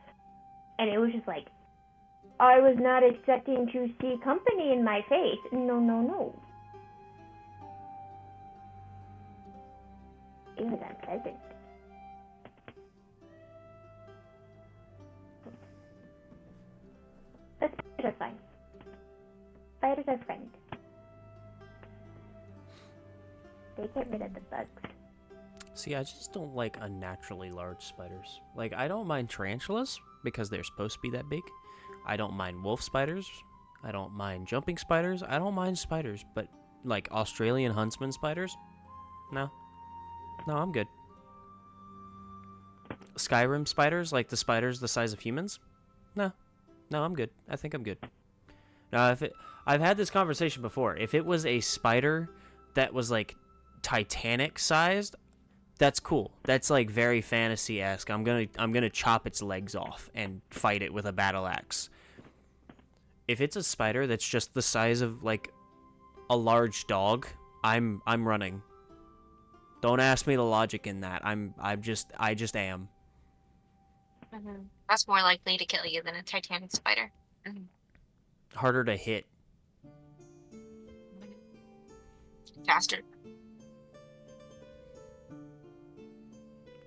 And it was just like, I was not expecting to see company in my face. No. It was unpleasant. The spiders are fine. Spiders are friends. They get rid of the bugs. See, I just don't like unnaturally large spiders. Like, I don't mind tarantulas, because they're supposed to be that big. I don't mind wolf spiders. I don't mind jumping spiders. I don't mind spiders, but, like, Australian huntsman spiders? No. No, I'm good. Skyrim spiders, like the spiders the size of humans? No. No, I'm good. I think I'm good. Now, I've had this conversation before. If it was a spider that was, like, Titanic sized, that's cool. That's like very fantasy-esque. I'm gonna chop its legs off and fight it with a battle axe. If it's a spider that's just the size of like a large dog, I'm running. Don't ask me the logic in that. I just am. Mm-hmm. That's more likely to kill you than a Titanic spider. Mm-hmm. Harder to hit. Faster.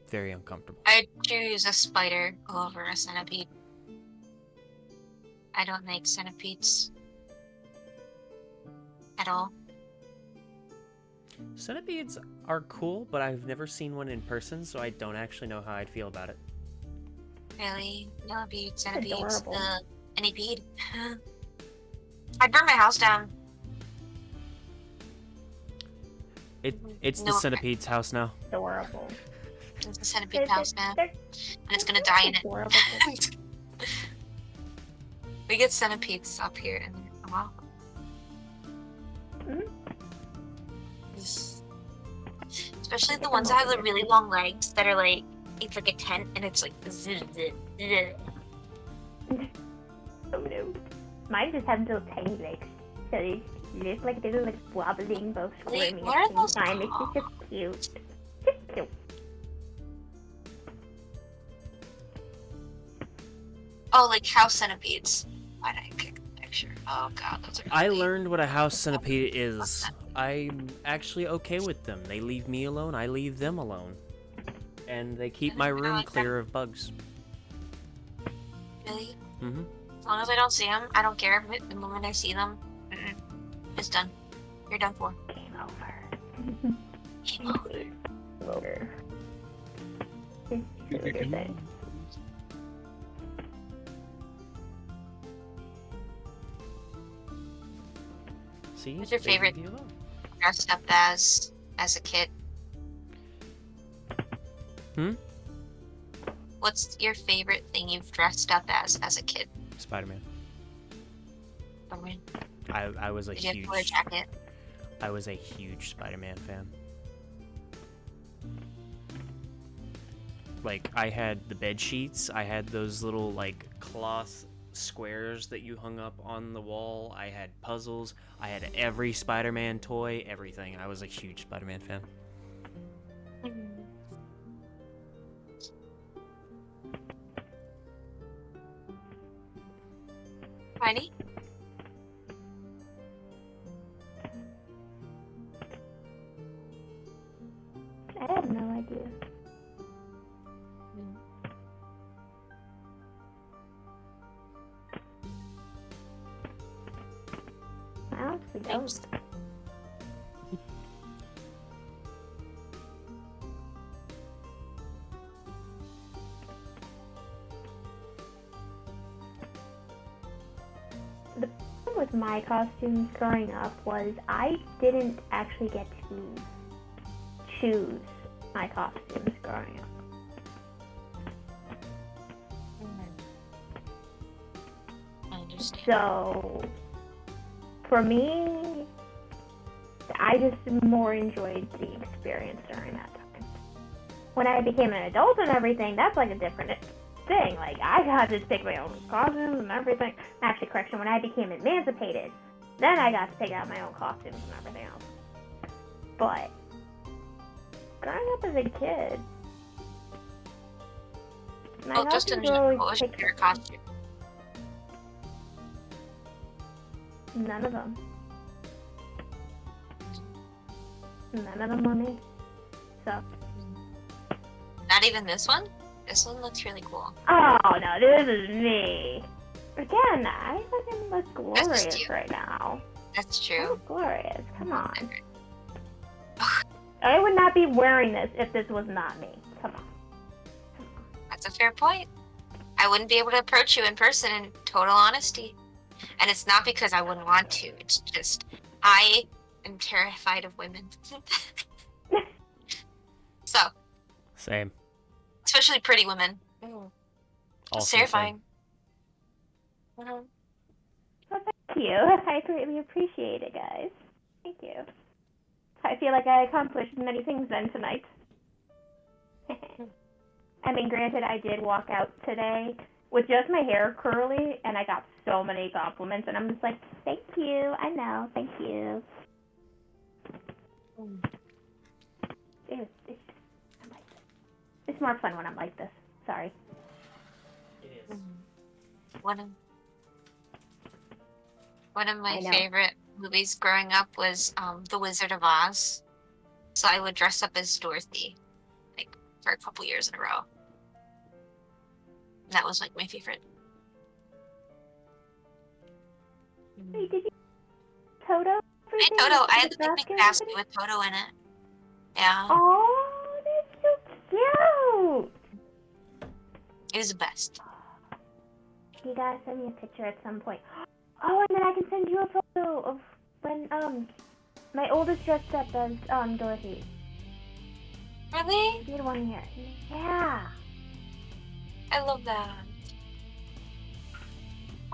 Very uncomfortable. I'd choose a spider over a centipede. I don't like centipedes at all. Centipedes are cool, but I've never seen one in person, so I don't actually know how I'd feel about it. Really? Millipede, centipedes, Adorable. anypede. I'd burn my house down. It's the No. centipede's house now. Adorable. It's a centipede house now, They're and it's gonna die in it. adorable. We get centipedes up here, and they're welcome. Especially the ones that have the really long legs that are like, it's like a tent, and it's like, Oh no. Mine just have little tiny legs. So they look like they're like wobbling, both Wait, squirming what at are the those same time. It's called? just so cute. Just cute. oh, like house centipedes. Why did I pick the picture? Oh god, those are I ugly. learned what a house centipede is. I'm actually okay with them. They leave me alone, I leave them alone. And they keep my room like that. clear of bugs. Really? Mm-hmm. As long as I don't see them, I don't care. But the moment I see them, it's done. You're done for. Game over. Game over. Over. This is really good. See? What's your They leave favorite you alone. dressed up as a kid? Hmm? What's your favorite thing you've dressed up as a kid? Spider-Man. Spider-Man? I was a Did you have huge to wear a jacket? I was a huge Spider-Man fan. Like, I had the bed sheets, I had those little, like, cloth squares that you hung up on the wall, I had puzzles, I had every Spider-Man toy, everything. I was a huge Spider-Man fan. Ready? I have no idea. I honestly don't. The problem with my costumes growing up was I didn't actually get to choose my costumes growing up. I understand. So, for me, I just more enjoyed the experience during that time. When I became an adult and everything, that's like a different thing. Like, I got to pick my own costumes and everything. Actually, correction, when I became emancipated, then I got to pick out my own costumes and everything else. But, growing up as a kid, my Oh, just in costumes were general, always what was your picked- favorite costume? None of them. None of them were me. So. Not even this one? This one looks really cool. Oh no, this is me. Again, I fucking look glorious you. right now. That's I true. look glorious. Come on. I would not be wearing this if this was not me. Come on. That's a fair point. I wouldn't be able to approach you in person in total honesty. And it's not because I wouldn't want to. It's just I am terrified of women. So, Same. especially pretty women. Also Well, It's terrifying. thank you. I greatly appreciate it, guys. Thank you. I feel like I accomplished many things then tonight. I mean, granted, I did walk out today with just my hair curly, and I got so many compliments, and I'm just like, thank you. I know, thank you. It's more fun when I'm like this. Sorry. It is. One of my I know. favorite movies growing up was The Wizard of Oz. So I would dress up as Dorothy, like, for a couple years in a row. That was like my favorite. Wait, did you Toto? Hey Toto, I had the picnic basket with Toto in it. Yeah, Oh, that's so cute. it was the best. You gotta send me a picture at some point. Oh, and then I can send you a photo of when my oldest dressed up as Dorothy. Really? You had one here. Yeah. I love that.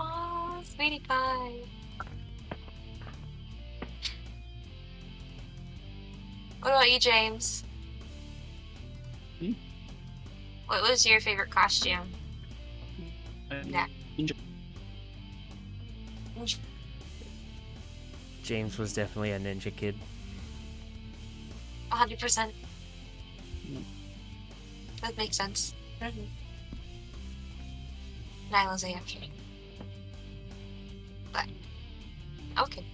Oh, sweetie pie. What about you, James? Hmm? What was your favorite costume? Yeah. James was definitely a ninja kid. 100%. That makes sense. Nyla's AFK. But, okay.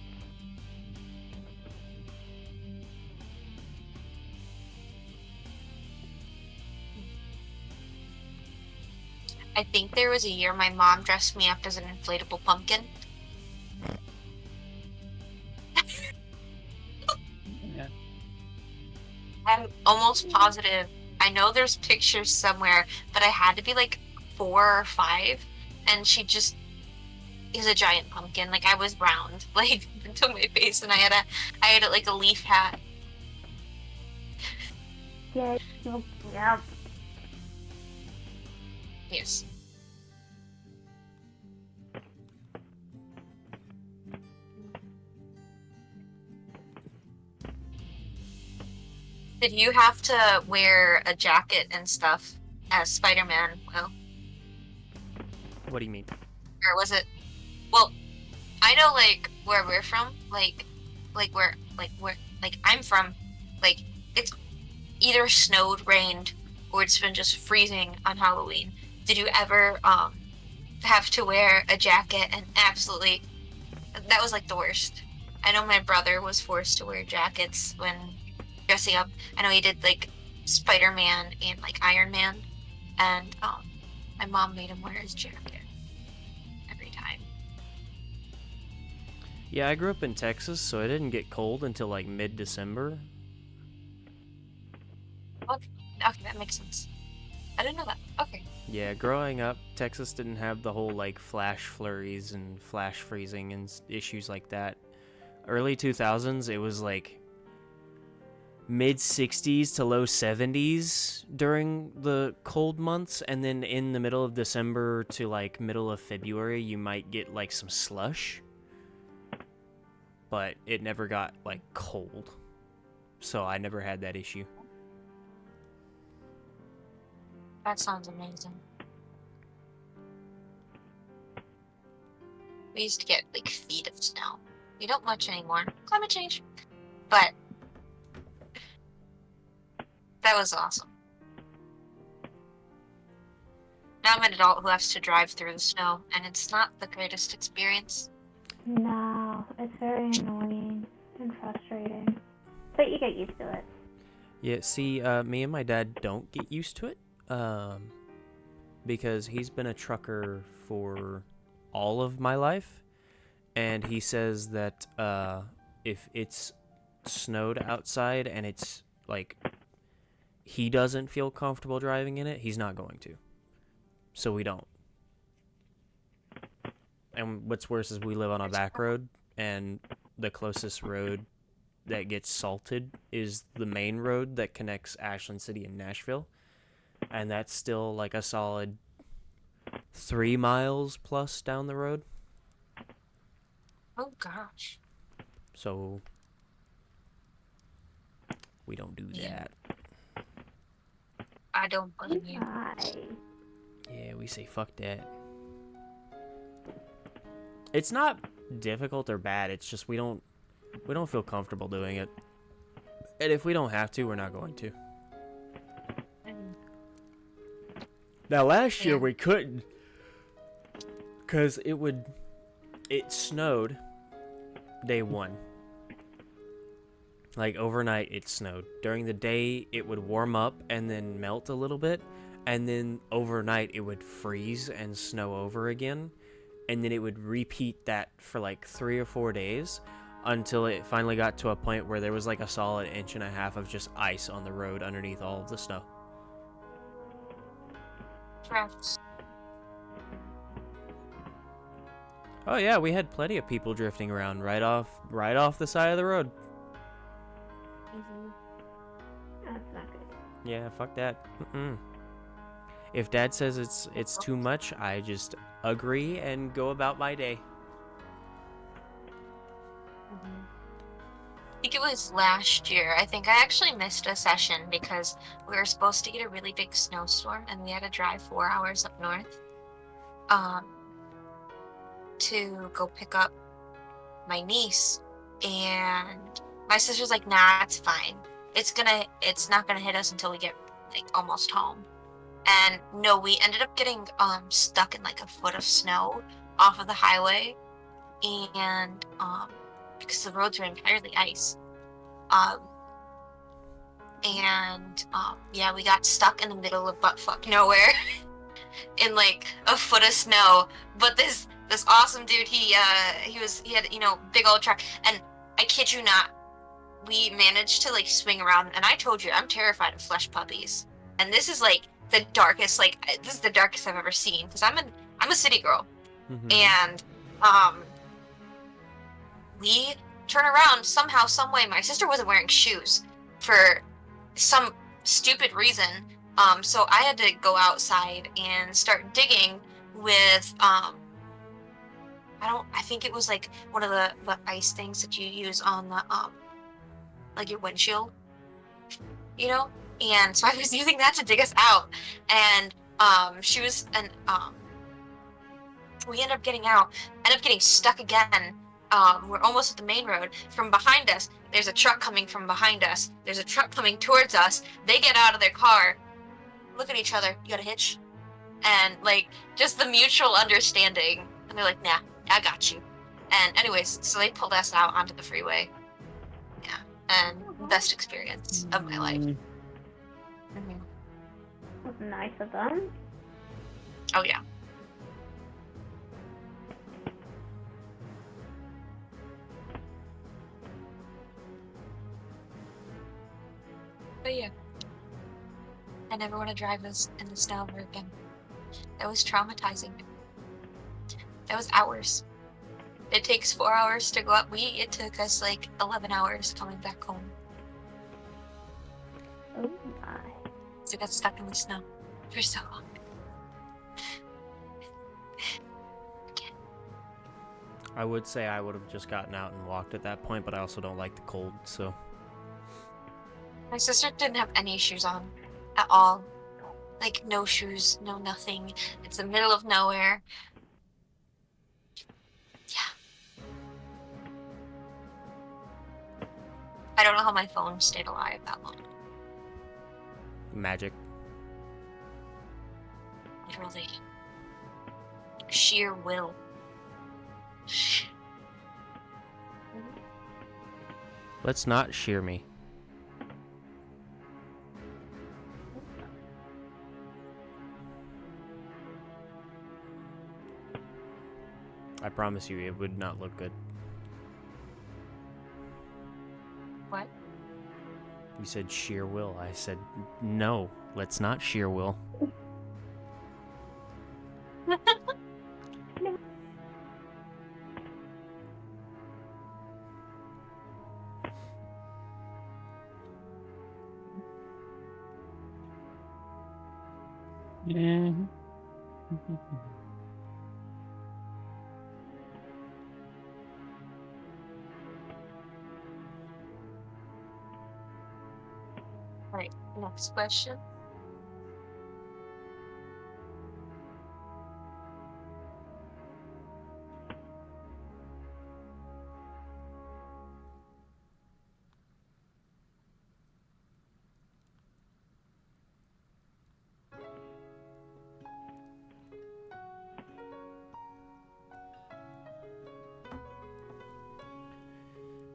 I think there was a year my mom dressed me up as an inflatable pumpkin. Yeah. I'm almost positive. I know there's pictures somewhere, but I had to be like 4 or 5, and she just is a giant pumpkin. Like I was round, like to my face, and I had like a leaf hat. Yeah. Yeah. Yes. Did you have to wear a jacket and stuff as Spider-Man? Well, What do you mean? or was it? Well, I know like where we're from, like where I'm from, like it's either snowed, rained, or it's been just freezing on Halloween. Did you ever have to wear a jacket and absolutely that was like the worst. I know my brother was forced to wear jackets when dressing up. I know he did like Spider-Man and like Iron Man, and my mom made him wear his jacket every time. Yeah, I grew up in Texas, so I didn't get cold until like mid-December. Okay, that makes sense. I didn't know that. Okay. Yeah, growing up, Texas didn't have the whole like flash flurries and flash freezing and issues like that. Early 2000s, it was like mid 60s to low 70s during the cold months, and then in the middle of December to like middle of February, you might get like some slush. But it never got like cold. So I never had that issue. That sounds amazing. We used to get like feet of snow. We don't much anymore. Climate change. But that was awesome. Now I'm an adult who has to drive through the snow, and it's not the greatest experience. No, it's very annoying and frustrating. But you get used to it. Yeah, see, me and my dad don't get used to it. Because he's been a trucker for all of my life, and he says that if it's snowed outside and it's like he doesn't feel comfortable driving in it, he's not going to. So we don't. And what's worse is we live on a back road, and the closest road that gets salted is the main road that connects Ashland City and Nashville. And that's still like a solid 3 miles plus down the road. Oh gosh. So we don't do that. I don't blame you. Why? Yeah, we say fuck that. It's not difficult or bad. It's just we don't feel comfortable doing it. And if we don't have to, we're not going to. Now last year we couldn't, cause it snowed day one. Like overnight it snowed. During the day it would warm up and then melt a little bit, and then overnight it would freeze and snow over again, and then it would repeat that for like 3 or 4 days until it finally got to a point where there was like a solid 1.5 inches of just ice on the road underneath all of the snow. Drafts. Oh yeah, we had plenty of people drifting around right off the side of the road. That's not good. Yeah, fuck that. If Dad says it's too much, I just agree and go about my day. I think it was last year. I think I actually missed a session because we were supposed to get a really big snowstorm, and we had to drive 4 hours up north to go pick up my niece. And my sister's like, nah, it's fine. It's not gonna hit us until we get like almost home. And no, we ended up getting stuck in like a foot of snow off of the highway, and because the roads are entirely ice. Yeah, we got stuck in the middle of buttfuck nowhere in like a foot of snow. But this awesome dude, he had, you know, big old truck, and I kid you not, we managed to like swing around. And I told you, I'm terrified of flesh puppies, and this is like the darkest, like this is the darkest I've ever seen, because I'm a city girl. Mm-hmm. And um, we turn around somehow, some way. My sister wasn't wearing shoes for some stupid reason. So I had to go outside and start digging with I think it was like one of the ice things that you use on the like your windshield, you know? And so I was using that to dig us out. And she was we ended up getting out, ended up getting stuck again. We're almost at the main road. From behind us, there's a truck coming from behind us. There's a truck coming towards us. They get out of their car, look at each other. You got a hitch? And like just the mutual understanding. And they're like, nah, I got you. And anyways, so they pulled us out onto the freeway. Yeah. And best experience of my life. Mm-hmm. That's nice of them. Oh yeah. But yeah, I never want to drive this in the snow ever again. That was traumatizing. That was hours. It takes 4 hours to go up. It took us like 11 hours coming back home. Oh my. So I got stuck in the snow for so long. I would say I would have just gotten out and walked at that point, but I also don't like the cold, so. My sister didn't have any shoes on at all. Like, no shoes, no nothing. It's the middle of nowhere. Yeah. I don't know how my phone stayed alive that long. Magic. Literally. Sheer will. Let's not shear me. I promise you, it would not look good. What? You said sheer will. I said, no, let's not sheer will. Yeah. Right, next question.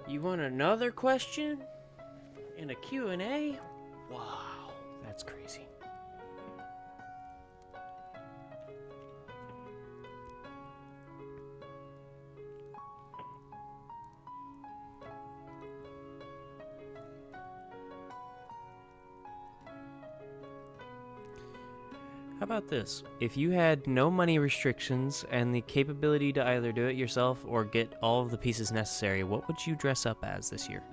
You want another question? In a Q&A? Wow, that's crazy. How about this? If you had no money restrictions and the capability to either do it yourself or get all of the pieces necessary, what would you dress up as this year?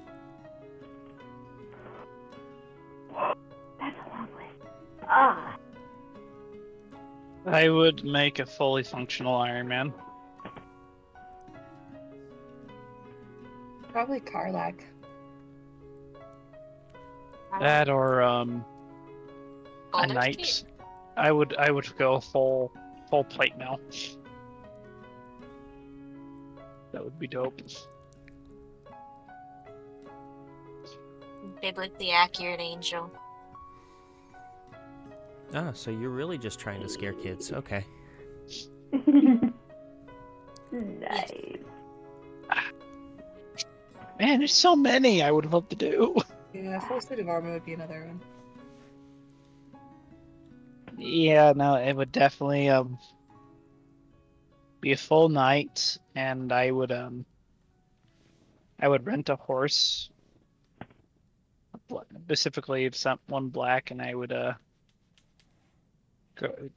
That's a long list. Ah. I would make a fully functional Iron Man. Probably Karlak. That or a Baldur's knight. Gate. I would go full plate now. That would be dope. Biblically accurate angel. Ah, so you're really just trying to scare kids. Okay. Nice. Man, there's so many I would love to do. Yeah, full suit of armor would be another one. Yeah, no, it would definitely be a full night, and I would rent a horse, specifically one black, and I would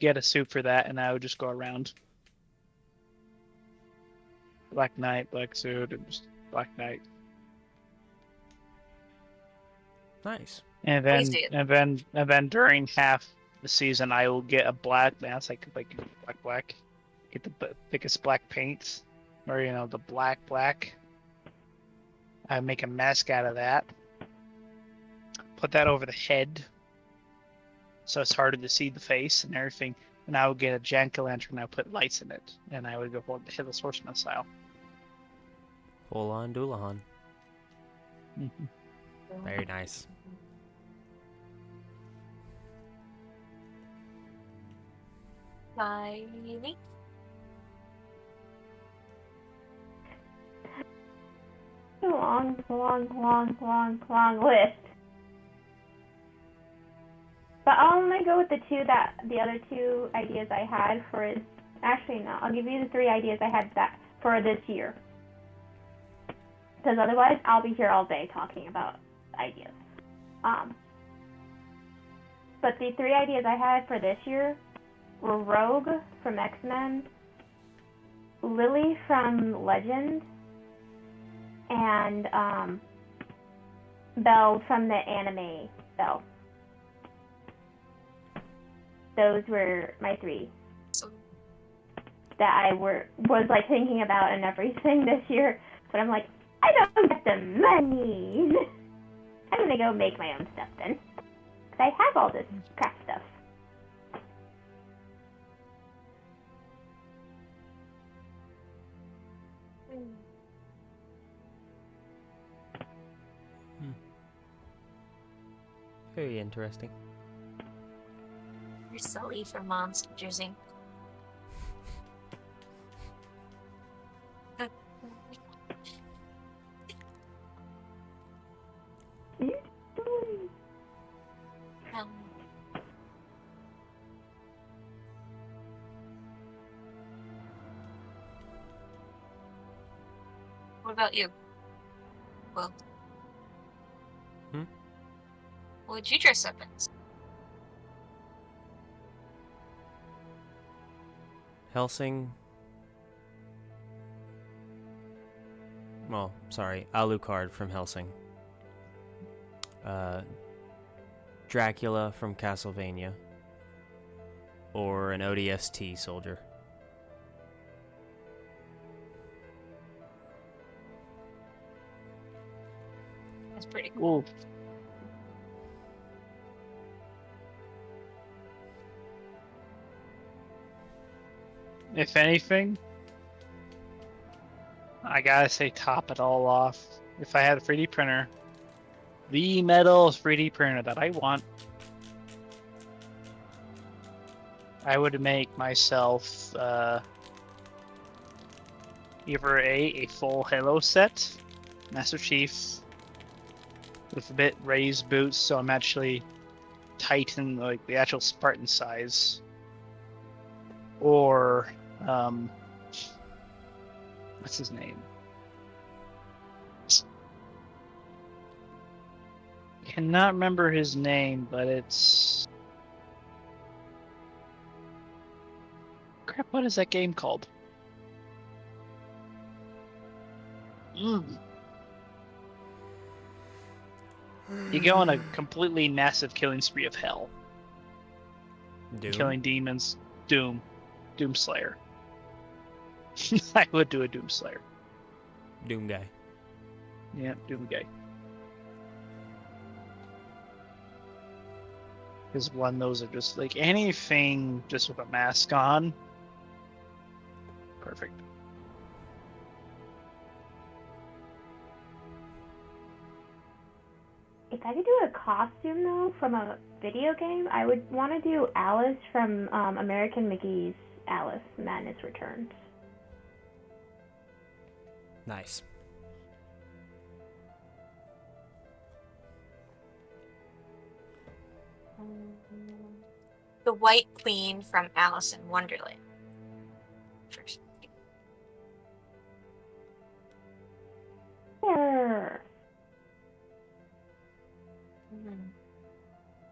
get a suit for that, and I would just go around. Black Knight, black suit, and just Black Knight. Nice. And then during half the season, I will get a black mask, like black. Get the thickest black paint, or the black. I make a mask out of that. Put that over the head, so it's harder to see the face and everything. And I would get a jack-o'-lantern and I would put lights in it, and I would go for the Headless Horseman style. Full on Doulahan. Mm-hmm. Very nice. Miley? Long list. But I'm gonna go with the other two ideas I had for. Actually, no. I'll give you the 3 ideas I had for this year. Because otherwise, I'll be here all day talking about ideas. But the 3 ideas I had for this year were Rogue from X-Men, Lily from Legend, and Belle from the anime Belle. Those were my 3 that I was like thinking about and everything this year. But I'm like, I don't get the money. I'm gonna go make my own stuff then. 'Cause I have all this crap stuff. Very interesting. You're silly for Monsters Inc. Um, what about you? Well, what would you dress up as? Helsing. Well, sorry, Alucard from Helsing. Dracula from Castlevania. Or an ODST soldier. That's pretty cool. Ooh. If anything, I gotta say, top it all off. If I had a 3D printer, the metal 3D printer that I want, I would make myself either a full Halo set, Master Chief, with a bit raised boots, so I'm actually tight in like the actual Spartan size, or what's his name? Cannot remember his name, but it's crap. What is that game called? You go on a completely massive killing spree of hell. Doom. Killing demons. Doom Slayer. I would do a Doom Slayer. Doom guy. Yeah, Doom guy. Because those are just like anything just with a mask on. Perfect. If I could do a costume though from a video game, I would want to do Alice from American McGee's Alice Madness Returns. Nice. The White Queen from Alice in Wonderland. First. Yeah.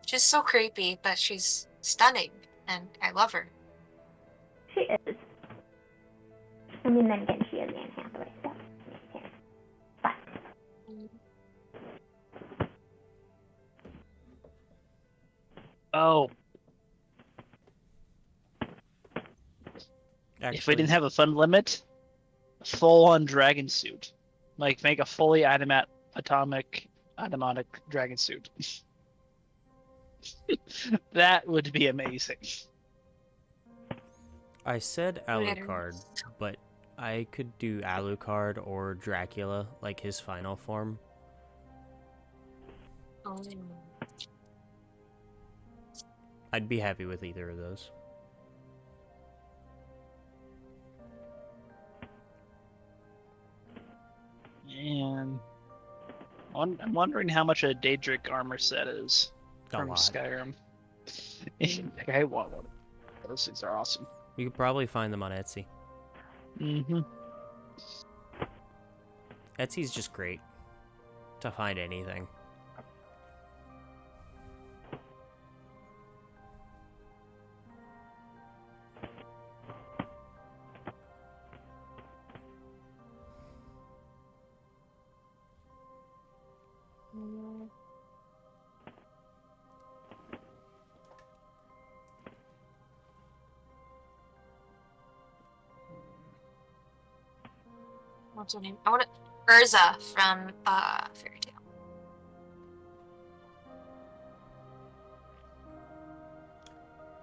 She's so creepy, but she's stunning, and I love her. She is. I mean, then again, she has Anne Hathaway, so yeah. But Oh, Actually, if we didn't have a fun limit, full-on dragon suit. Like, make a fully automatic dragon suit. That would be amazing. I said Literally. Alucard, but I could do Alucard or Dracula, like his final form. Oh. I'd be happy with either of those. And I'm wondering how much a Daedric armor set is A from lot. Skyrim. I want one. Those things are awesome. You could probably find them on Etsy. Mm-hmm. Etsy's just great to find anything. What's her name? I want to Urza from Fairy Tail.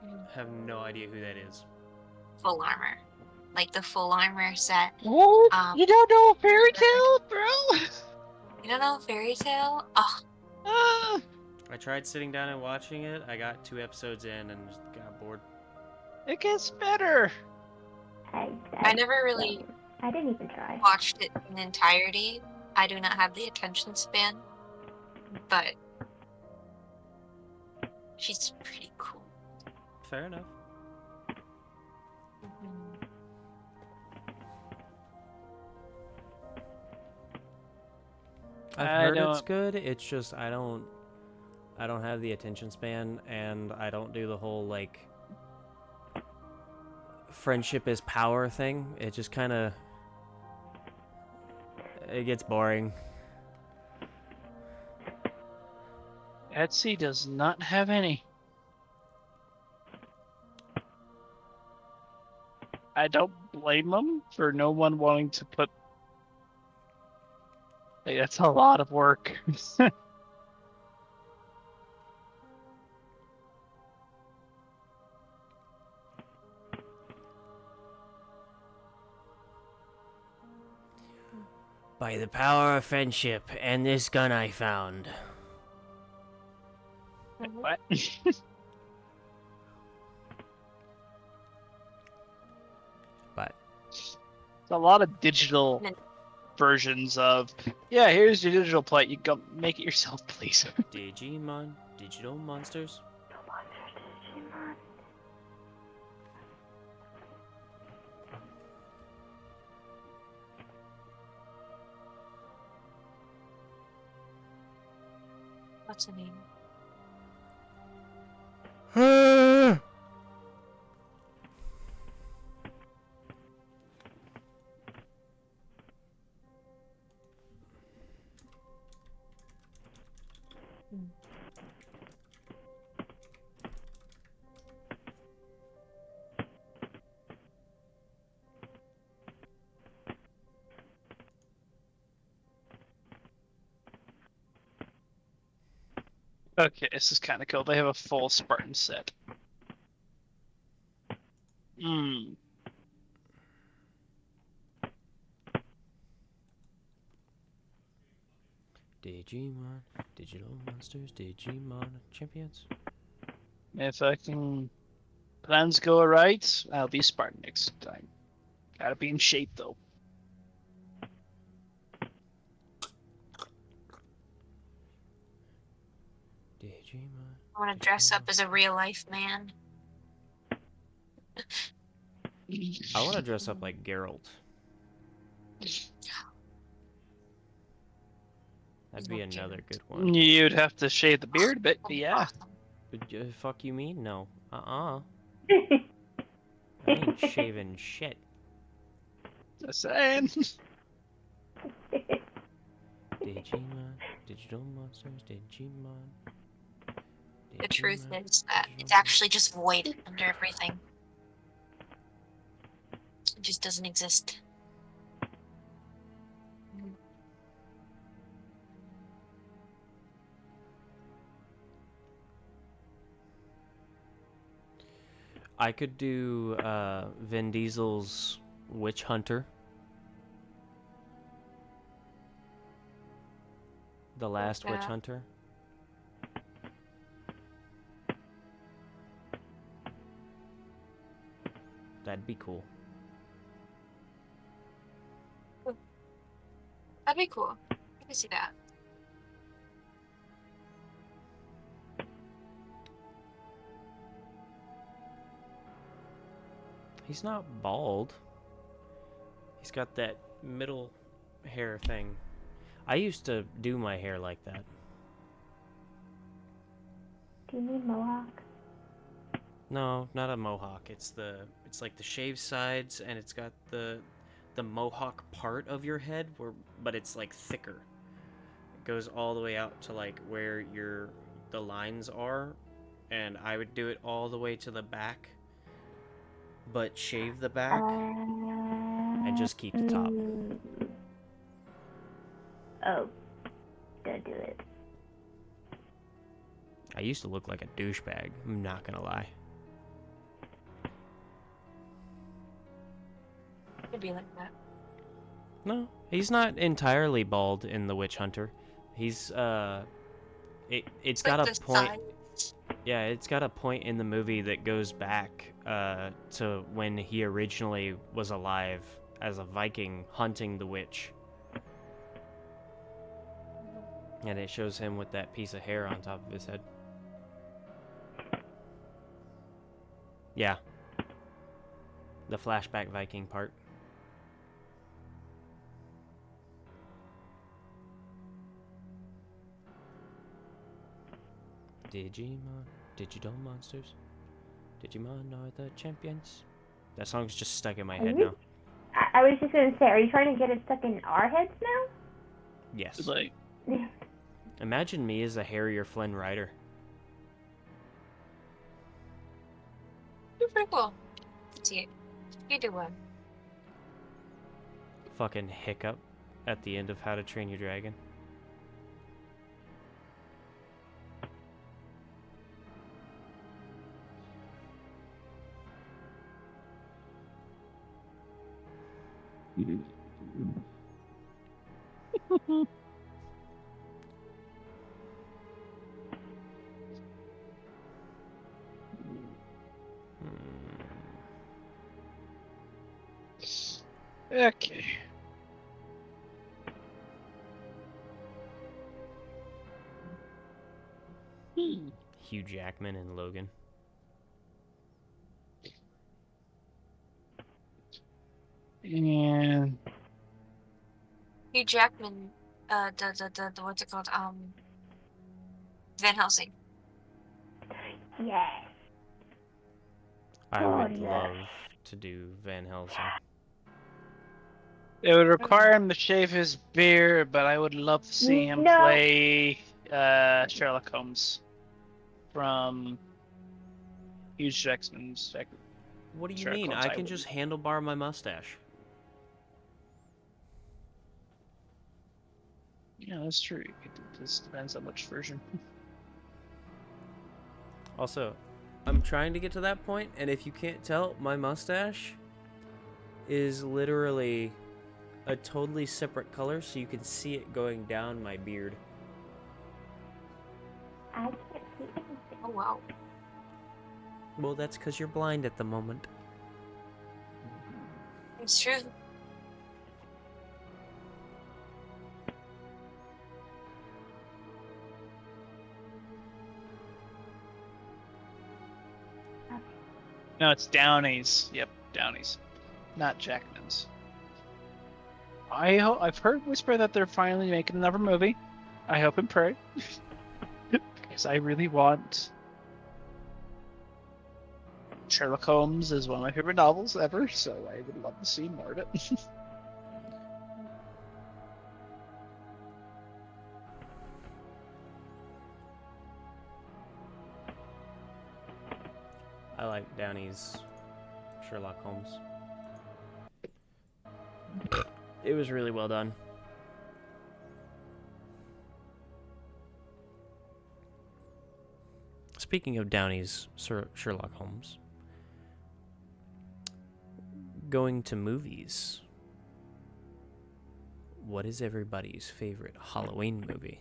I have no idea who that is. Full armor, like the full armor set. What? You don't know Fairy Tale, Tail, bro? You don't know Fairy Tail? Oh, Ah, I tried sitting down and watching it. I got 2 episodes in and just got bored. it gets better. I never really I didn't even try. watched it in entirety. I do not have the attention span, but she's pretty cool. Fair enough. I've I heard it's don't- good. It's just I don't have the attention span, and I don't do the whole like friendship is power thing. It just kind of it gets boring. Etsy does not have any. I don't blame them for no one wanting to put. Like, that's a lot of work. By the power of friendship and this gun I found. What? But It's a lot of digital versions of. Yeah, here's your digital plate. You go make it yourself, please. Digimon, digital monsters. What's her name? Okay, this is kind of cool. They have a full Spartan set. Hmm. Digimon, digital monsters, Digimon champions. If I can. Plans go right, I'll be Spartan next time. Gotta be in shape though. Digimon. I want to dress up as a real life man. I want to dress up like Geralt. That'd be another good one. You'd have to shave the beard a bit, but yeah. Fuck you mean? No. I ain't shaving shit. Just saying. Digimon, digital monsters, Digimon. The truth Digimon, is that digital it's actually just void under everything. It just doesn't exist. I could do Vin Diesel's Witch Hunter. The Last Witch Yeah. Hunter. That'd be cool. That'd be cool. I can see that. He's not bald. He's got that middle hair thing. I used to do my hair like that. Do you need mohawk? No, not a mohawk. It's like the shaved sides, and it's got the mohawk part of your head, but it's like thicker. It goes all the way out to like where the lines are, and I would do it all the way to the back, but shave the back and just keep the top. Oh, don't do it. I used to look like a douchebag. I'm not gonna lie. It'd be like that. No, he's not entirely bald in The Witch Hunter. He's it's got like a the point. sides. Yeah, it's got a point in the movie that goes back to when he originally was alive as a Viking hunting the witch. And it shows him with that piece of hair on top of his head. Yeah. The flashback Viking part. Digimon, digital monsters. Digimon are the champions. That song's just stuck in my head now. I was just gonna say, are you trying to get it stuck in our heads now? Yes. Like, Imagine me as a Harrier Flynn Rider. You're pretty cool. Let's see it. You do one. Fucking Hiccup at the end of How to Train Your Dragon. okay. Hugh Jackman and Logan. And Hugh Jackman, the what's it called? Van Helsing. Yes. I Oh, would yeah. love to do Van Helsing. it would require him to shave his beard, but I would love to see him No. play Sherlock Holmes from Hugh Jackman's. What do you Sherlock mean? Holmes, I I can wouldn't. just handlebar my mustache. Yeah, that's true. It just depends on which version. Also, I'm trying to get to that point, and if you can't tell, my mustache is literally a totally separate color, so you can see it going down my beard. I can't see anything. Oh wow. Well, that's because you're blind at the moment. It's true. No, it's Downey's. Yep, Downey's, not Jackman's. I've heard whisper that they're finally making another movie. I hope and pray, because I really want. Sherlock Holmes is one of my favorite novels ever, so I would love to see more of it. like Downey's Sherlock Holmes. It was really well done. Speaking of Downey's Sherlock Holmes, going to movies. What is everybody's favorite Halloween movie?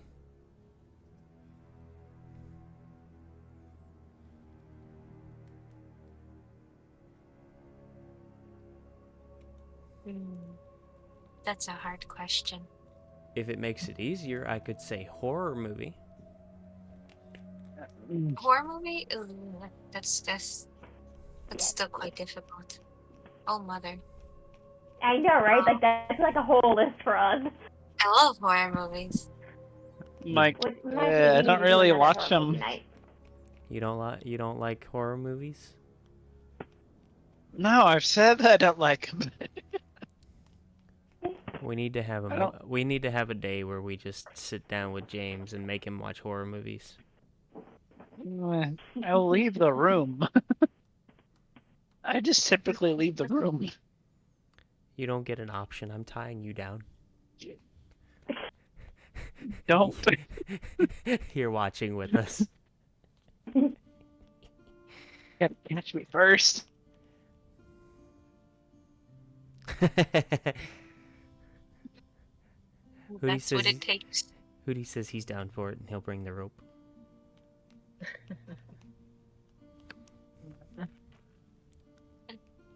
That's a hard question. If it makes it easier, I could say horror movie. Horror movie? Ooh, that's still quite difficult. Oh, mother. I know, right? Like, that's like a whole list for us. I love horror movies. Mike, Which might be I easy don't to do really another watch horror them. movie night. You don't like horror movies? No, I've said that I don't like them. We need to have I don't- a day where we just sit down with James and make him watch horror movies. I'll leave the room. I just typically leave the room. You don't get an option. I'm tying you down. Don't. You're watching with us. Catch me first. That's what it takes. Hootie says he's down for it and he'll bring the rope.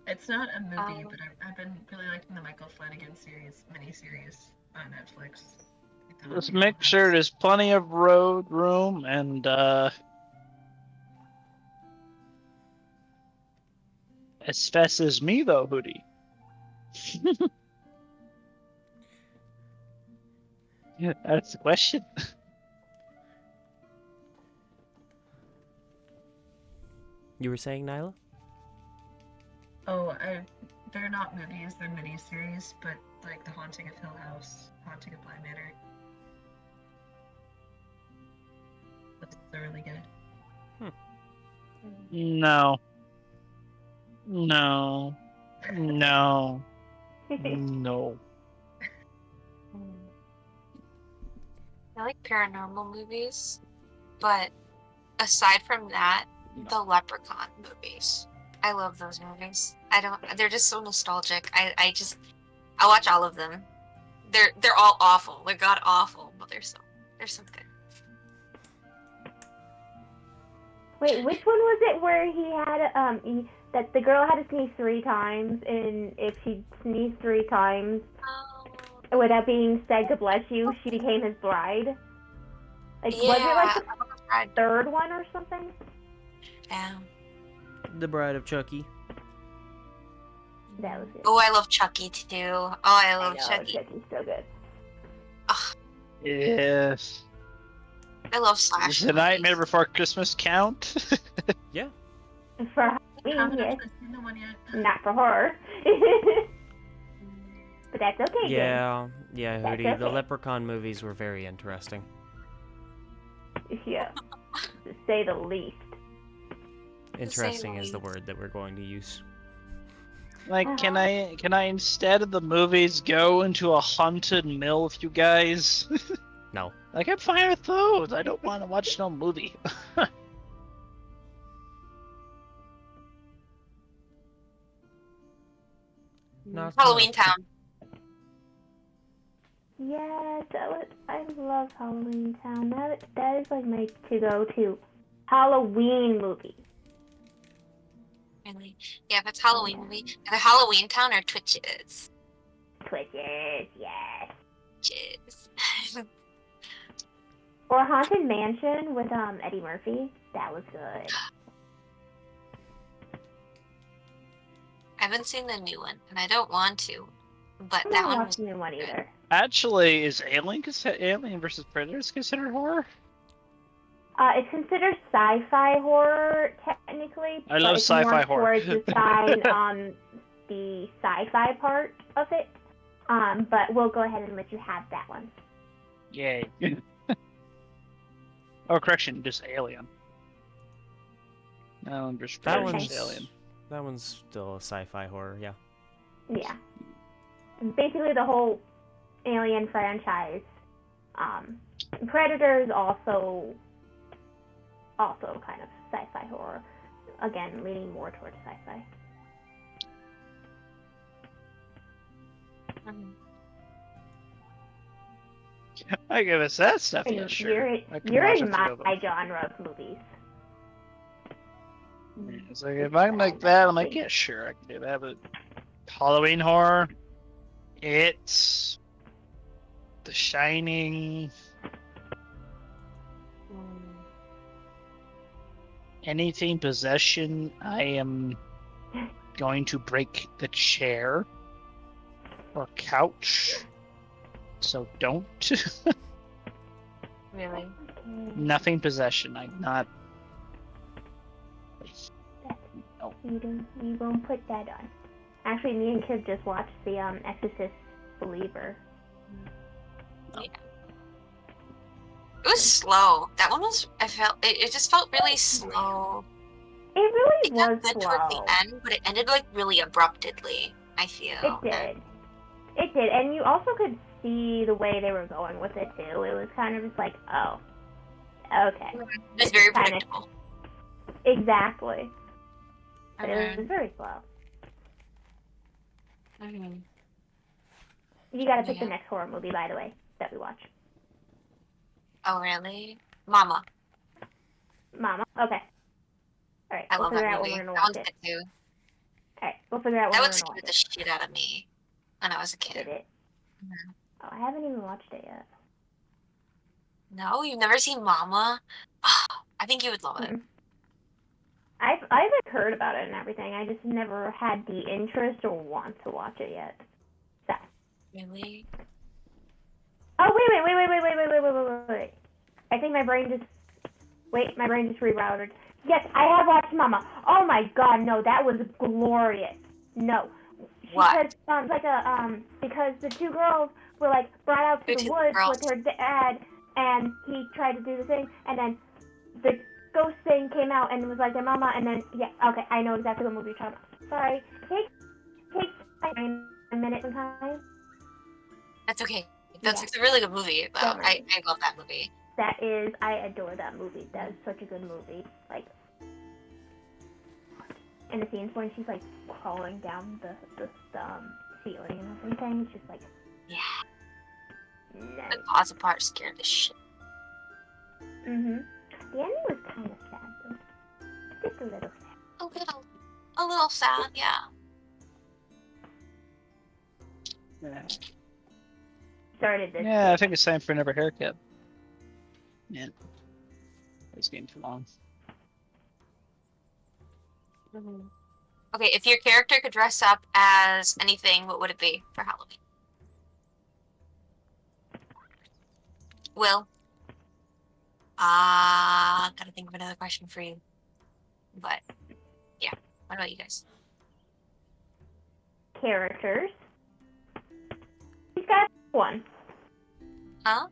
It's not a movie, but I've been really liking the Michael Flanagan miniseries on Netflix. Just make sure there's plenty of road room and as fast as me though, Hootie. Yeah, that's the question. You were saying, Nyla? Oh, they're not movies, they're miniseries, but like The Haunting of Hill House, Haunting of Bly Manor. They're really good. No. No. No. No. I like paranormal movies, but aside from that, the Leprechaun movies. I love those movies. They're just so nostalgic. I watch all of them. They're all awful. They're god awful, but they're so good. Wait, which one was it where he had that the girl had to sneeze 3 times, and if she sneezed 3 times without being said to bless you, she became his bride? Like, was it like the third one or something? Yeah. The Bride of Chucky. That was it. Oh, I love Chucky too. Oh, I love Chucky. Chucky's so good. Yes. I love Does slasher The Nightmare movies. Before Christmas count? Yeah. For I Halloween, haven't yes. actually seen the one yet. Not for horror. But that's okay, Yeah, That's Hootie. The okay. Leprechaun movies were very interesting. James. Yeah. To say the least. Interesting is the least. word that we're going to use. Like, can I instead of the movies go into a haunted mill with you guys? No. Like, I'm fine with those. I don't want to watch no movie. Knock, Halloween knock. Town. Yes, I love Halloween Town. That is like my to-go-to Halloween movie. Really? Yeah, if it's Halloween movie, either Halloween Town or Twitches. Twitches, yes. Twitches. Or Haunted Mansion with Eddie Murphy. That was good. I haven't seen the new one, and I don't want to, but I that haven't one watched was the new one either. Actually, is Alien versus Predators considered horror? It's considered sci-fi horror technically. I love but it's sci-fi more horror. towards the side on the sci-fi part of it. But we'll go ahead and let you have that one. Yay. Oh, correction, just Alien. No, just That Okay. one's Alien. that one's still a sci-fi horror. Yeah. Yeah. Basically, the whole Alien franchise. Predator is also kind of sci-fi horror. Again, leaning more towards sci-fi. I give us that stuff. Yeah, And sure. I can you're watch in a few of them. my genre of movies. It's like if I'm like that, I'm like, yeah, sure, I can do that. But Halloween horror, it's The Shining, anything possession. I am going to break the chair or couch. So don't. Really? Nothing possession. I'm not. No. You won't put that on. Actually, me and Kid just watched the Exorcist Believer. Yeah. It was slow. That one was. It just felt really slow. It really It got was good slow. towards the end, but it ended like really abruptly. I feel. It did. It did, and you also could see the way they were going with it too. It was kind of just like, oh, okay. It's very Kinda- predictable. Exactly. But it was very slow. Mhm. You gotta pick the Yeah. next horror movie, by the way, that we watch. Oh really? Mama. Mama? Okay. Alright, I we'll love figure that out when movie. we're gonna That watch one's it. good too. Alright, we'll figure out when That we're one gonna watch scared the it. shit out of me when I was a Did kid. it? Mhm. Oh, I haven't even watched it yet. No, you've never seen Mama? I think you would love it. Mm-mm. I've like, heard about it and everything. I just never had the interest or want to watch it yet. So. Really? Oh wait. I think my brain just rerouted. Yes, I have watched Mama. Oh my god, no, that was glorious. No. What? Because the two girls were like brought out to The the two woods girls. with her dad, and he tried to do the thing, and then the ghost thing came out and was like their mama, and then yeah, okay, I know exactly what movie you're talking about. Sorry, take a minute sometimes. That's okay. Yeah. It's a really good movie, though. Don't I mind. love that movie. I adore that movie. That is such a good movie. Like, and the scenes when she's like crawling down the ceiling and everything, it's just like, Yeah. nice. The Plaza part scared the shit. Mhm. The ending was kind of sad though. Just a little sad. A little sad, yeah. Started this. Yeah, I think it's time for another haircut. Man, it's getting too long. Okay, if your character could dress up as anything, what would it be for Halloween? Will? Gotta think of another question for you. But, yeah. What about you guys? Characters. He's got one. Huh?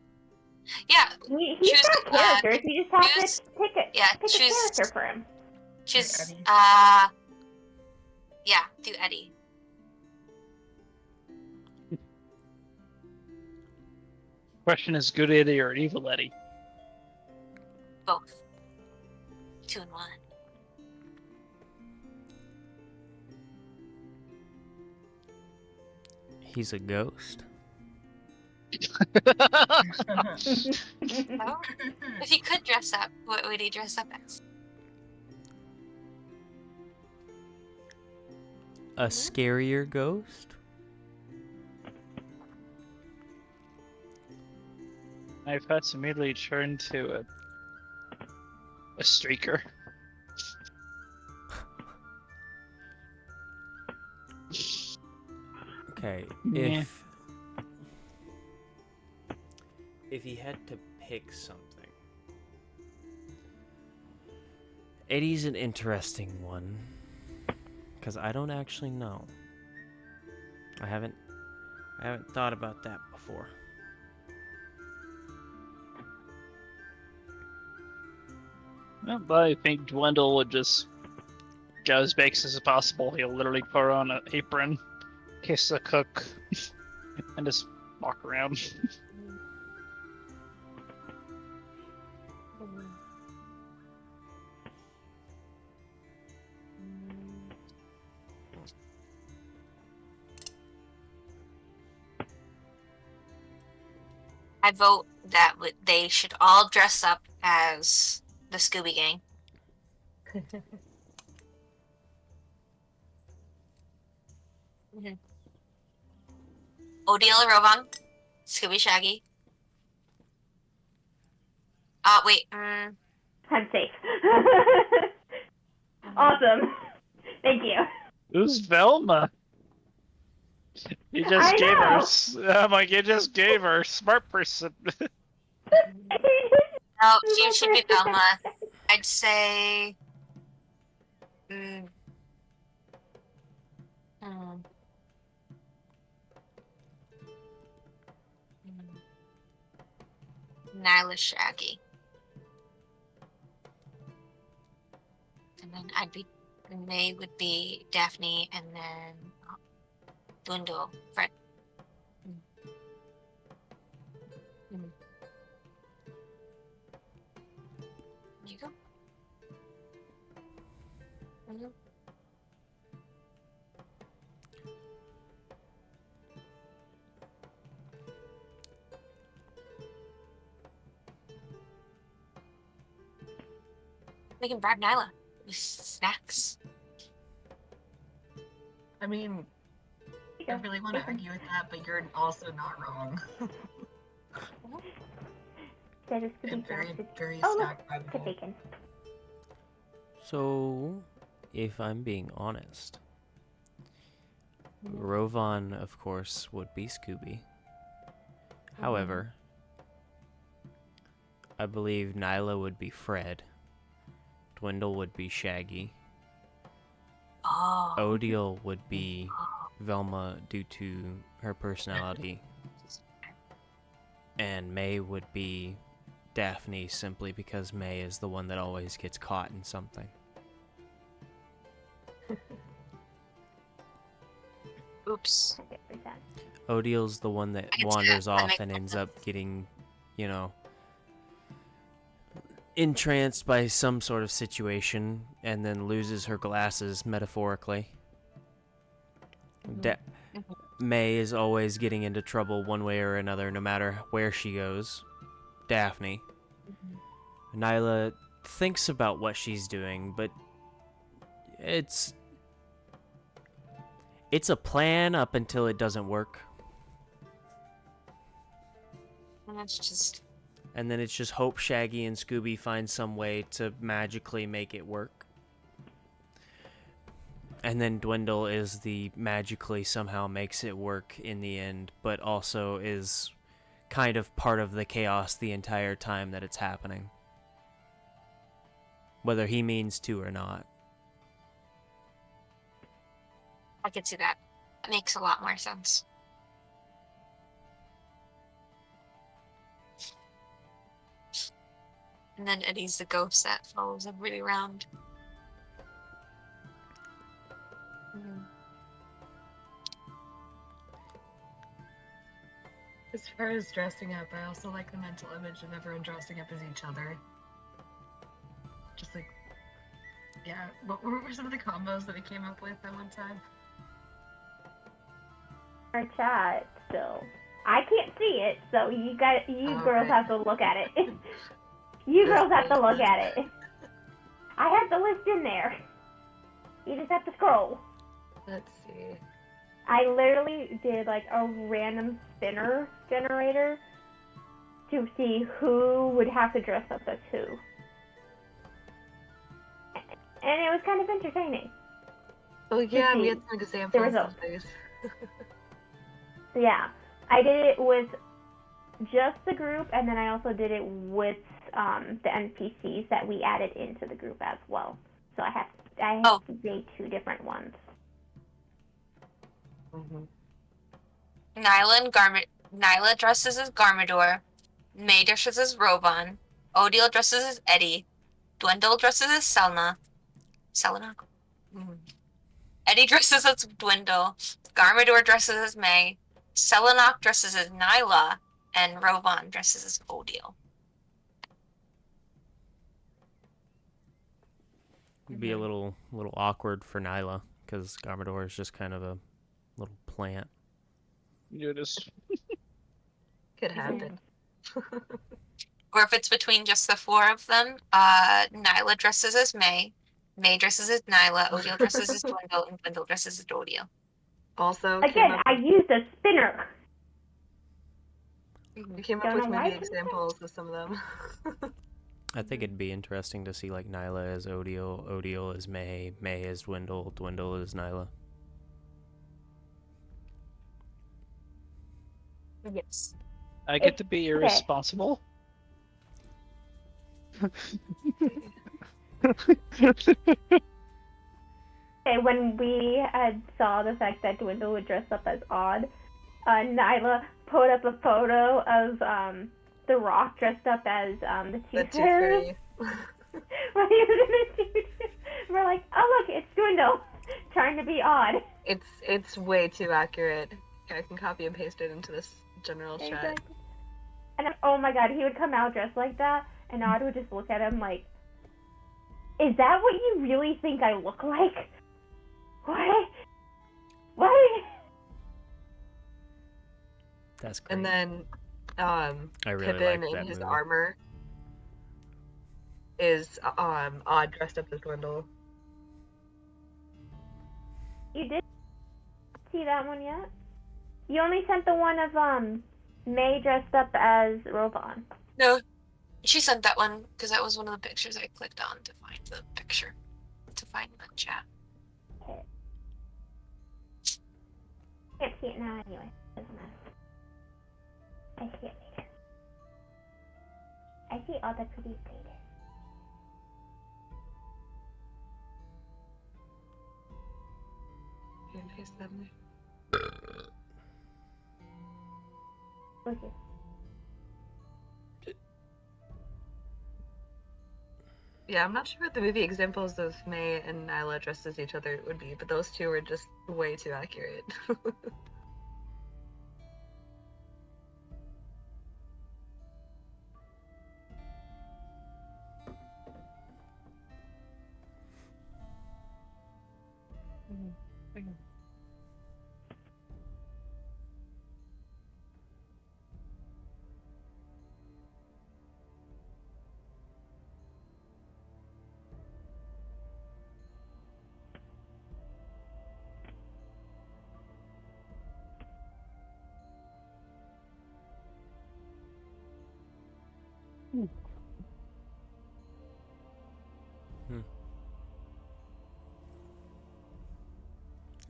Yeah, He's choose, got characters. You just have choose- to pick a choose- character for him. choose, Eddie. yeah, do Eddie. Question is, good Eddie or evil Eddie? Both. 2 in 1. He's a ghost. Oh? If he could dress up, what would he dress up as? A scarier ghost? My pets immediately turned to a streaker. Okay, Yeah. if he had to pick something, Eddie's an interesting one because I don't actually know. I haven't thought about that before. Well, but I think Dwindle would just go as baked as possible. He'll literally put on an apron, kiss the cook, and just walk around. I vote that they should all dress up as the Scooby Gang. Odile Rovan, Scooby Shaggy. Wait. I'm safe. Awesome. Thank you. Who's Velma? You just I gave her. know. I'm like, you just gave her smart person. No, she should be Velma. I'd say. Nyla Shaggy. And then May would be Daphne, and then Dwindle, Fred. There you go. We can bribe Nyla with snacks. I mean, I really want to argue with that, but you're also not wrong. That is to be And very, drafted. very Oh, snack look, bribeable. bacon. So, if I'm being honest, Rovan, of course, would be Scooby. However, I believe Nyla would be Fred. Dwindle would be Shaggy. Oh. Odile would be Velma due to her personality. And May would be Daphne simply because May is the one that always gets caught in something. Oops. Odile's the one that wanders off and ends up getting, you know, entranced by some sort of situation and then loses her glasses, metaphorically. May is always getting into trouble one way or another, no matter where she goes. Daphne. Nyla thinks about what she's doing, but it's a plan up until it doesn't work. And that's just... And then it's just hope Shaggy and Scooby find some way to magically make it work. And then Dwindle is the magically somehow makes it work in the end, but also is kind of part of the chaos the entire time that it's happening. Whether he means to or not. I could see that. That makes a lot more sense. And then Eddie's the ghost that follows everybody around. As far as dressing up, I also like the mental image of everyone dressing up as each other. Just like, yeah. What were some of the combos that we came up with that one time? Our chat still. I can't see it, so you girls right. have to look at it. You girls have to look at it. I have the list in there. You just have to scroll. Let's see. I literally did like a random spinner generator to see who would have to dress up as who. And it was kind of entertaining. Oh yeah, we had some examples results. of these. Yeah, I did it with just the group, and then I also did it with the NPCs that we added into the group as well. So I have made two different ones. Nyla dresses as Garmador. May dresses as Rovan. Odile dresses as Eddie. Dwindle dresses as Selena. Eddie dresses as Dwindle, Garmador dresses as May, Selenok dresses as Nyla, and Rovan dresses as Odile. It'd be a little awkward for Nyla because Garmador is just kind of a little plant. You just Could happen. Or if it's between just the four of them, Nyla dresses as May dresses as Nyla, Odile dresses as Dwindle, and Dwindle dresses as Odile. Also, Again, I used a spinner. we came up Don't with know why many I couldn't examples of some of them. I think it'd be interesting to see like Nyla as Odile, Odile as May as Dwindle, Dwindle as Nyla. Yes. I get to be irresponsible. Okay, when we saw the fact that Dwindle would dress up as Odd, Nyla put up a photo of The Rock dressed up as the Tooth Fairy. When he was in the tooth. We're like, oh look, it's Dwindle trying to be Odd. It's way too accurate. I can copy and paste it into this general chat. Exactly. And oh my god, he would come out dressed like that, and Odd would just look at him like, is that what you really think I look like? What? That's great. And then I really Pippin like in that his movie. armor is Odd dressed up as Dwindle. You didn't see that one yet? You only sent the one of May dressed up as Rovan. No, she sent that one because that was one of the pictures I clicked on to find the picture, to find the chat. Okay. Can't see it now anyway. Doesn't matter. I see it later. I see all the pretty later. You can paste that in there. Okay. Yeah, I'm not sure what the movie examples of May and Nyla dressed as each other would be, but those two were just way too accurate.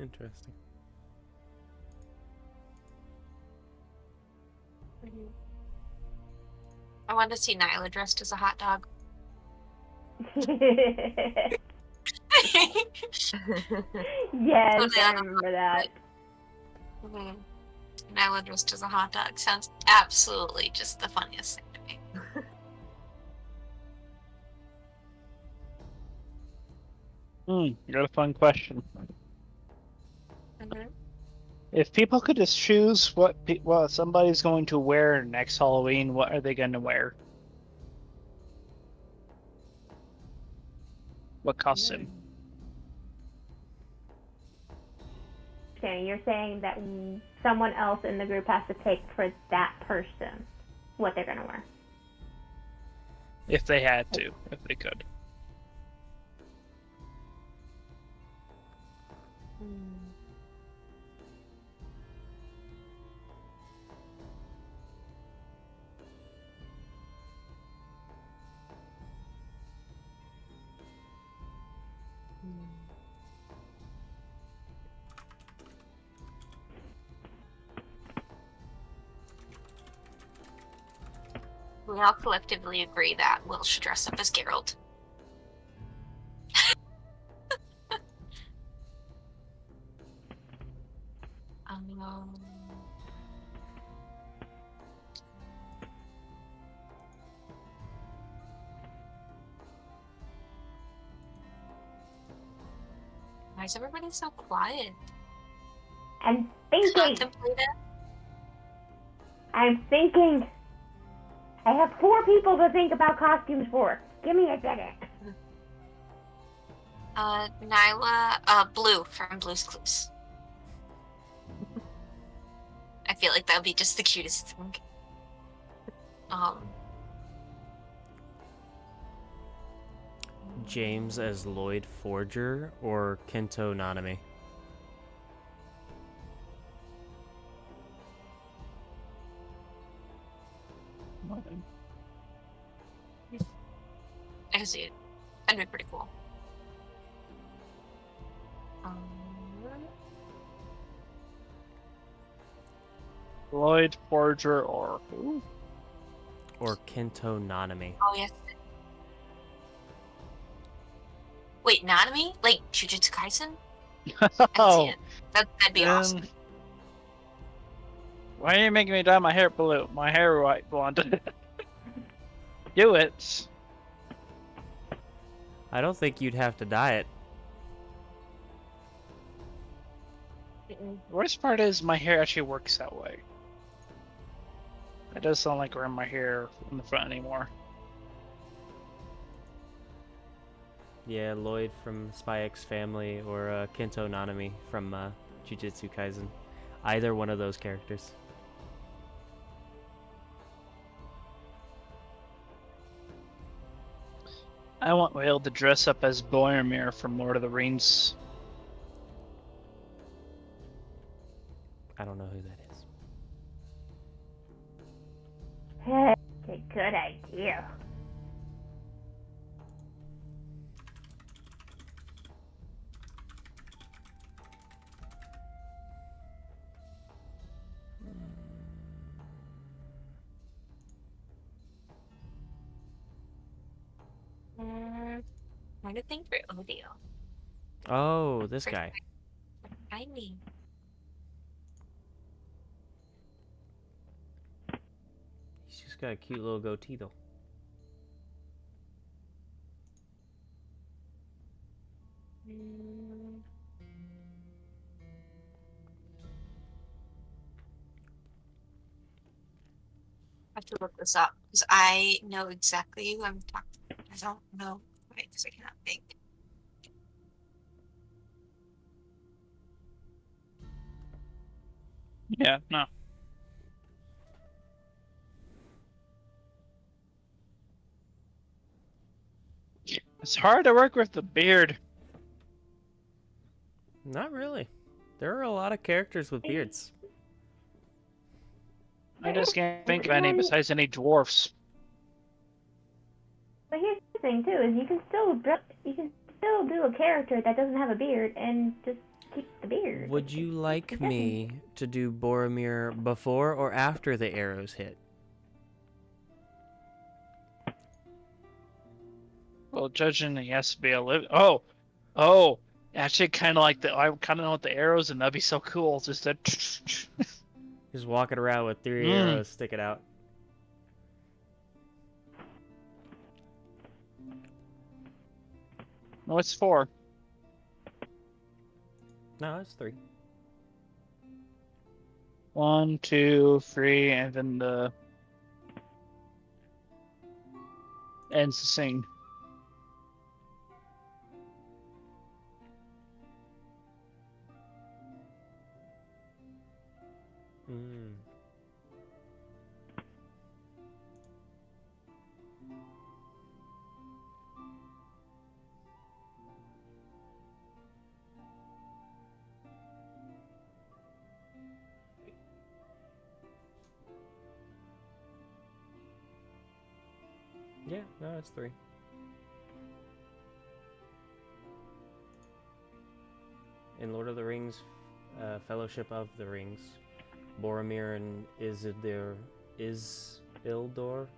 Interesting. I wanted to see Nyla dressed as a hot dog. Yes, Totally I remember that. Nyla dressed as a hot dog sounds absolutely just the funniest thing to me. Got a fun question. Mm-hmm. If people could just choose what somebody's going to wear next Halloween, what are they going to wear? What costume? Okay, you're saying that someone else in the group has to pick for that person what they're gonna wear. If they had to, if they could. We all collectively agree that Will should dress up as Geralt. Why is everybody so quiet? I'm thinking. Contemplative? I'm thinking. I have 4 people to think about costumes for. Give me a second. Nyla, Blue from Blue's Clues. I feel like that would be just the cutest thing. James as Lloyd Forger or Kento Nanami? I can see it. That'd be pretty cool. Lloyd Forger or who? Or Kento Nanami? Oh, yes. Wait, Nanami? Like Jujutsu Kaisen? I can see it. That'd be awesome. Why are you making me dye my hair blue? My hair white blonde. Do it. I don't think you'd have to dye it. The worst part is my hair actually works that way. It does sound like wearing my hair in the front anymore. Yeah, Lloyd from Spy X Family or Kento Nanami from Jujutsu Kaisen. Either one of those characters. I want Whale to dress up as Boromir from Lord of the Rings. I don't know who that is. It's a good idea. Trying to think for Odio. Oh, this guy. I mean, He's just got a cute little goatee, though. I have to look this up because I know exactly who I'm talking. I don't know. Wait, because I cannot think. Yeah, no. It's hard to work with the beard. Not really. There are a lot of characters with beards. I just can't think of any besides any dwarfs. But here's the thing too: is you can still do a character that doesn't have a beard and just keep the beard. Would you like me to do Boromir before or after the arrows hit? Well, judging he has to be a live. Oh, actually, kind of like the. I kind of know what the arrows, and that'd be so cool. Just that. Just walking around with 3 arrows sticking out. No, it's 4. No, it's 3. 1, 2, 3, and then the ends the scene. Yeah, no, it's 3. In Lord of the Rings, Fellowship of the Rings, Boromir and Isildur, Isildur.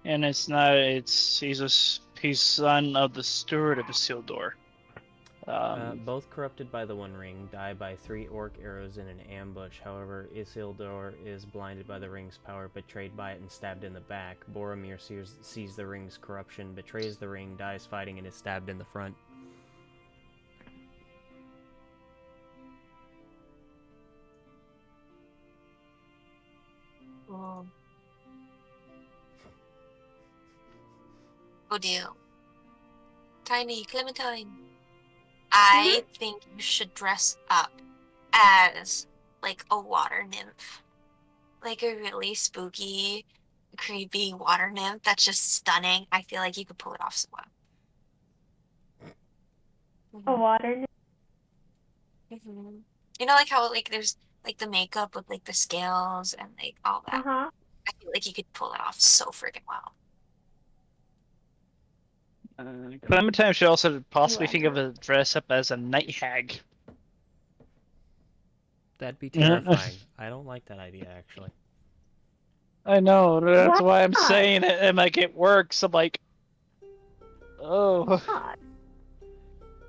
And it's not. He's son of the steward of Isildur. Both corrupted by the One Ring, die by 3 orc arrows in an ambush. However, Isildur is blinded by the ring's power, betrayed by it, and stabbed in the back. Boromir sees the ring's corruption, betrays the ring, dies fighting, and is stabbed in the front. Odile. Tiny Clementine. I think you should dress up as like a water nymph. Like a really spooky, creepy water nymph that's just stunning. I feel like you could pull it off so well. A water. Mm-hmm. You know, like how like there's like the makeup with like the scales and like all that. Uh-huh. I feel like you could pull it off so freaking well. Clementine should also possibly Yeah. think of a dress up as a night hag. That'd be terrifying. I don't like that idea, actually. I know, that's Why why I'm not? saying it, and like it works. I'm like, oh. God.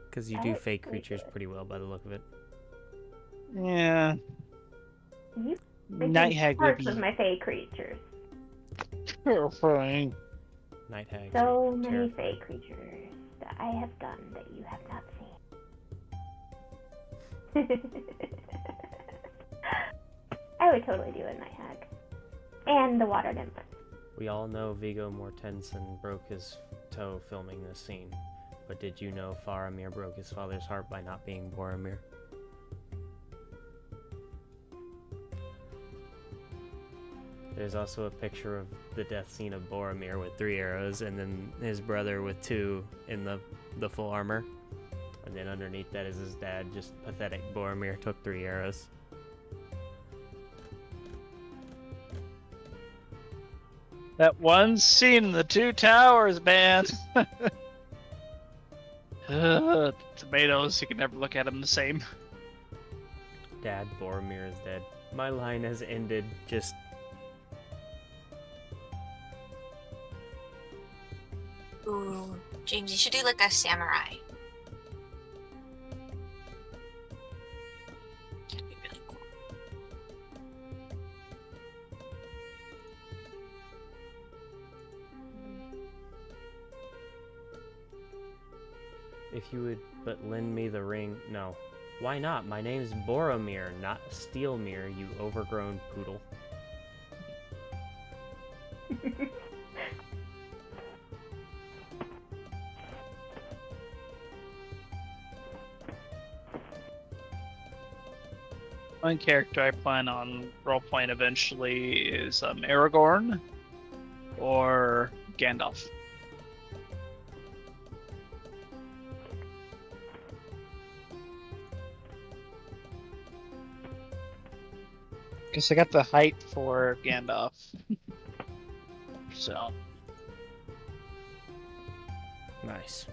Because you do fake creatures pretty well by the look of it. Yeah. You Night hag would parts be of my fey creatures. terrifying. Night hags So are many terrifying. fey creatures that I have done that you have not seen. I would totally do a night hag. And the water nymph. We all know Viggo Mortensen broke his toe filming this scene. But did you know Faramir broke his father's heart by not being Boromir? There's also a picture of the death scene of Boromir with 3 arrows, and then his brother with 2 in the full armor. And then underneath that is his dad, just pathetic Boromir took 3 arrows. That one scene in the Two Towers, man. Tomatoes, you can never look at them the same. Dad, Boromir is dead. My line has ended. Just Ooh, James, you should do like a samurai. That'd be really cool. if you would but lend me the ring. No. Why not? My name's Boromir, not Steelmere, you overgrown poodle. One character I plan on roleplaying eventually is Aragorn or Gandalf. Because I got the height for Gandalf. So. Nice.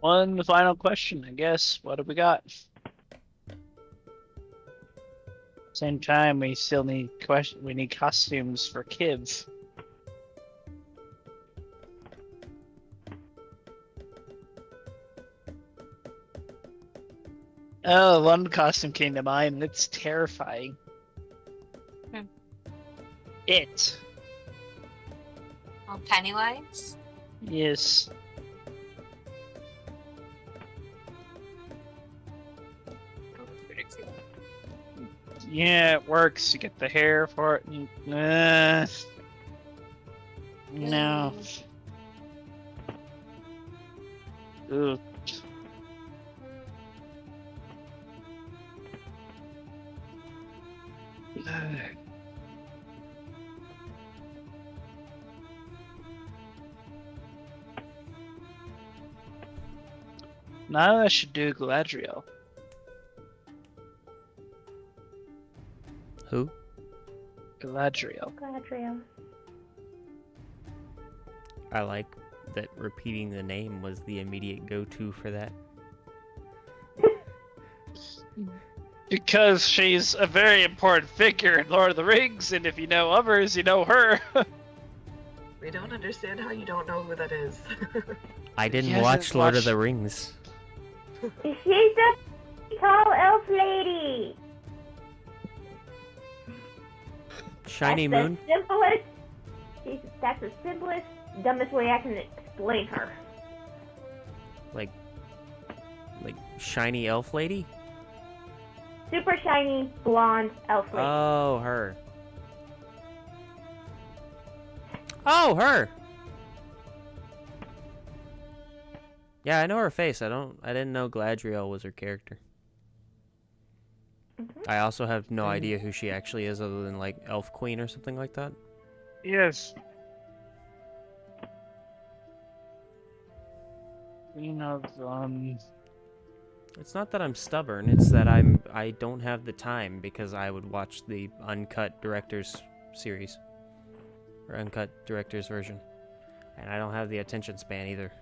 One final question, I guess. What do we got? Same time, we still need we need costumes for kids. Oh, one costume came to mind, and it's terrifying. It. Oh, Pennywise? Yes. Yeah, it works. You get the hair for it. No. Ugh. Now I should do Galadriel. Who? Galadriel. Galadriel. I like that repeating the name was the immediate go-to for that. Because she's a very important figure in Lord of the Rings, and if you know others, you know her. We don't understand how you don't know who that is. I didn't Yes, watch I've Lord of watched- the Rings. She's the tall elf lady. Shiny That's Moon? The simplest. That's the simplest, dumbest way I can explain her. Like shiny elf lady? Super shiny, blonde elf lady. Oh, her. Oh, her. Yeah, I know her face. I didn't know Galadriel was her character. I also have no idea who she actually is other than like Elf Queen or something like that. Yes. Queen of, It's not that I'm stubborn, it's that I don't have the time because I would watch the uncut director's series. Or uncut director's version. And I don't have the attention span either.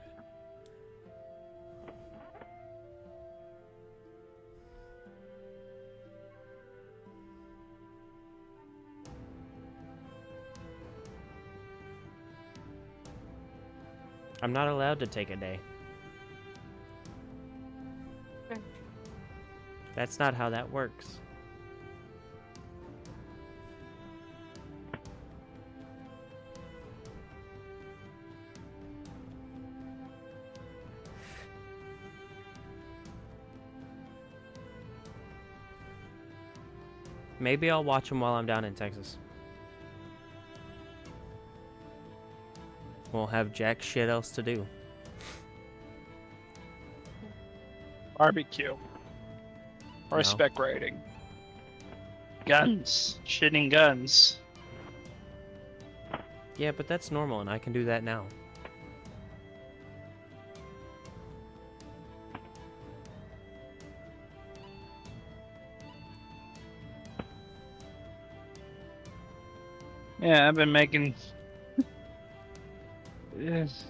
I'm not allowed to take a day. That's not how that works. Maybe I'll watch them while I'm down in Texas. Won't have jack shit else to do. barbecue. No. Horseback riding. Guns. Shooting guns. Yeah, but that's normal and I can do that now. Yeah, I've been making... Yes.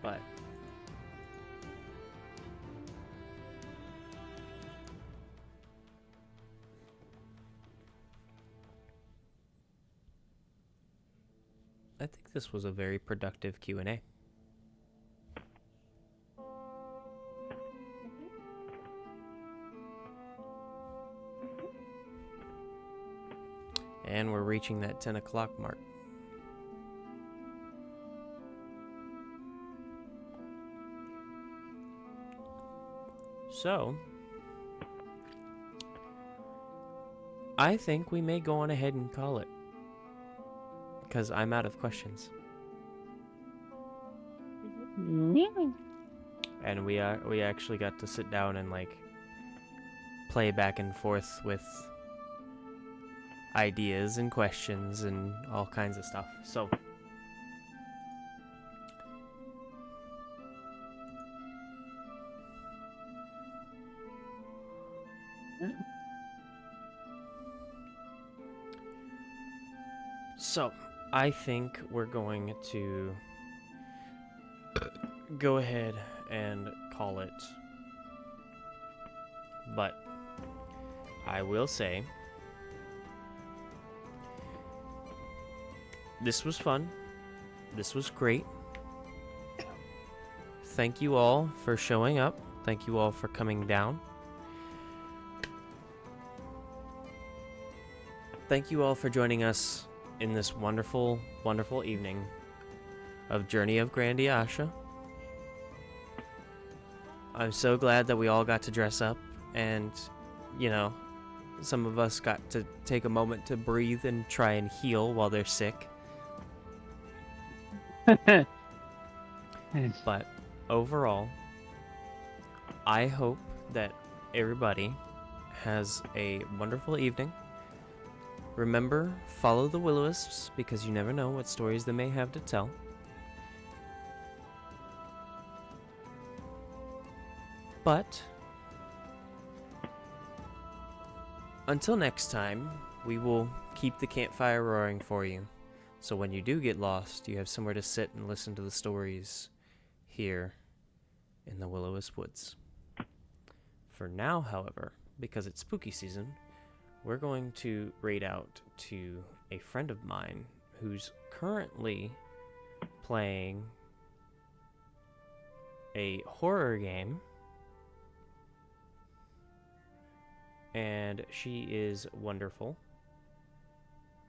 But I think this was a very productive Q&A. And we're reaching that 10 o'clock mark. So, I think we may go on ahead and call it. Because I'm out of questions. And we actually got to sit down and like play back and forth with ideas and questions and all kinds of stuff. So I think we're going to go ahead and call it. But I will say this was fun. This was great. Thank you all for showing up. Thank you all for coming down. Thank you all for joining us in this wonderful, wonderful evening of Journey of Grandiasha. I'm so glad that we all got to dress up and, you know, some of us got to take a moment to breathe and try and heal while they're sick. But overall, I hope that everybody has a wonderful evening. Remember, follow the Will-O-Wisps because you never know what stories they may have to tell. But until next time, we will keep the campfire roaring for you. So when you do get lost, you have somewhere to sit and listen to the stories here in the Will-O-Wisp Woods. For now, however, because it's spooky season, we're going to raid out to a friend of mine who's currently playing a horror game. And she is wonderful.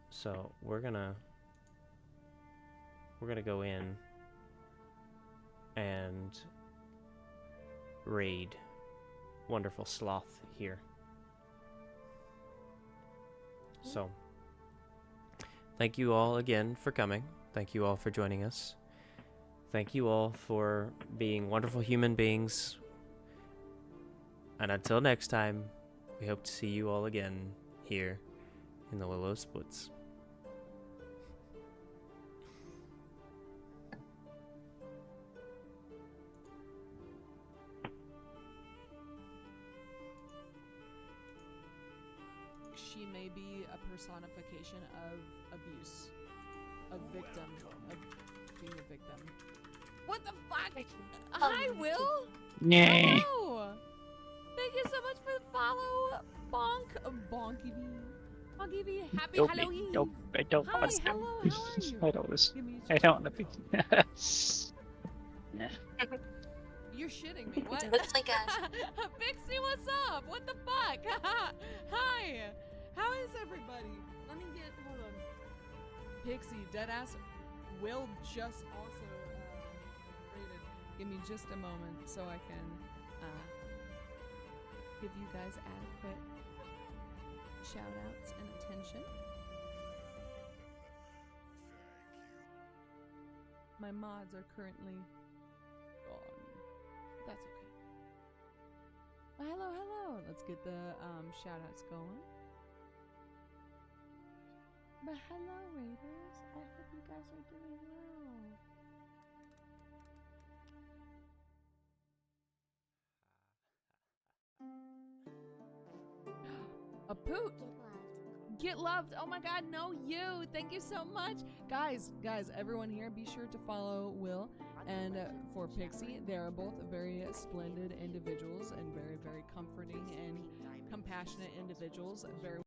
So we're gonna go in and raid wonderful Sloth here. So thank you all again for coming. Thank you all for joining us. Thank you all for being wonderful human beings. And until next time, we hope to see you all again here in the Will-O-Wisp Woods. She may be a personification of abuse. A victim. Of being a victim. What the fuck? Hi, Will? Nah. Hello! Thank you so much for the follow, Bonky V. Bonky V, happy Halloween! I don't Hi, want to. hello, how are you? I don't want to. Give me I don't want to be. You're shitting me. What? It looks like a Pixie, what's up? What the fuck? Hi. How is everybody? Let me get. Hold on. Pixie, deadass. Will just also rated. Give me just a moment so I can give you guys adequate shout outs and attention. My mods are currently gone. That's okay. Well, hello, hello. Let's get the shout outs going. But hello, Raiders. I hope you guys are doing well. A poot. Get loved. Oh my god, no, you. Thank you so much. Guys, everyone here, be sure to follow Will and for Pixie. They are both very splendid individuals and very, very comforting and compassionate individuals. Very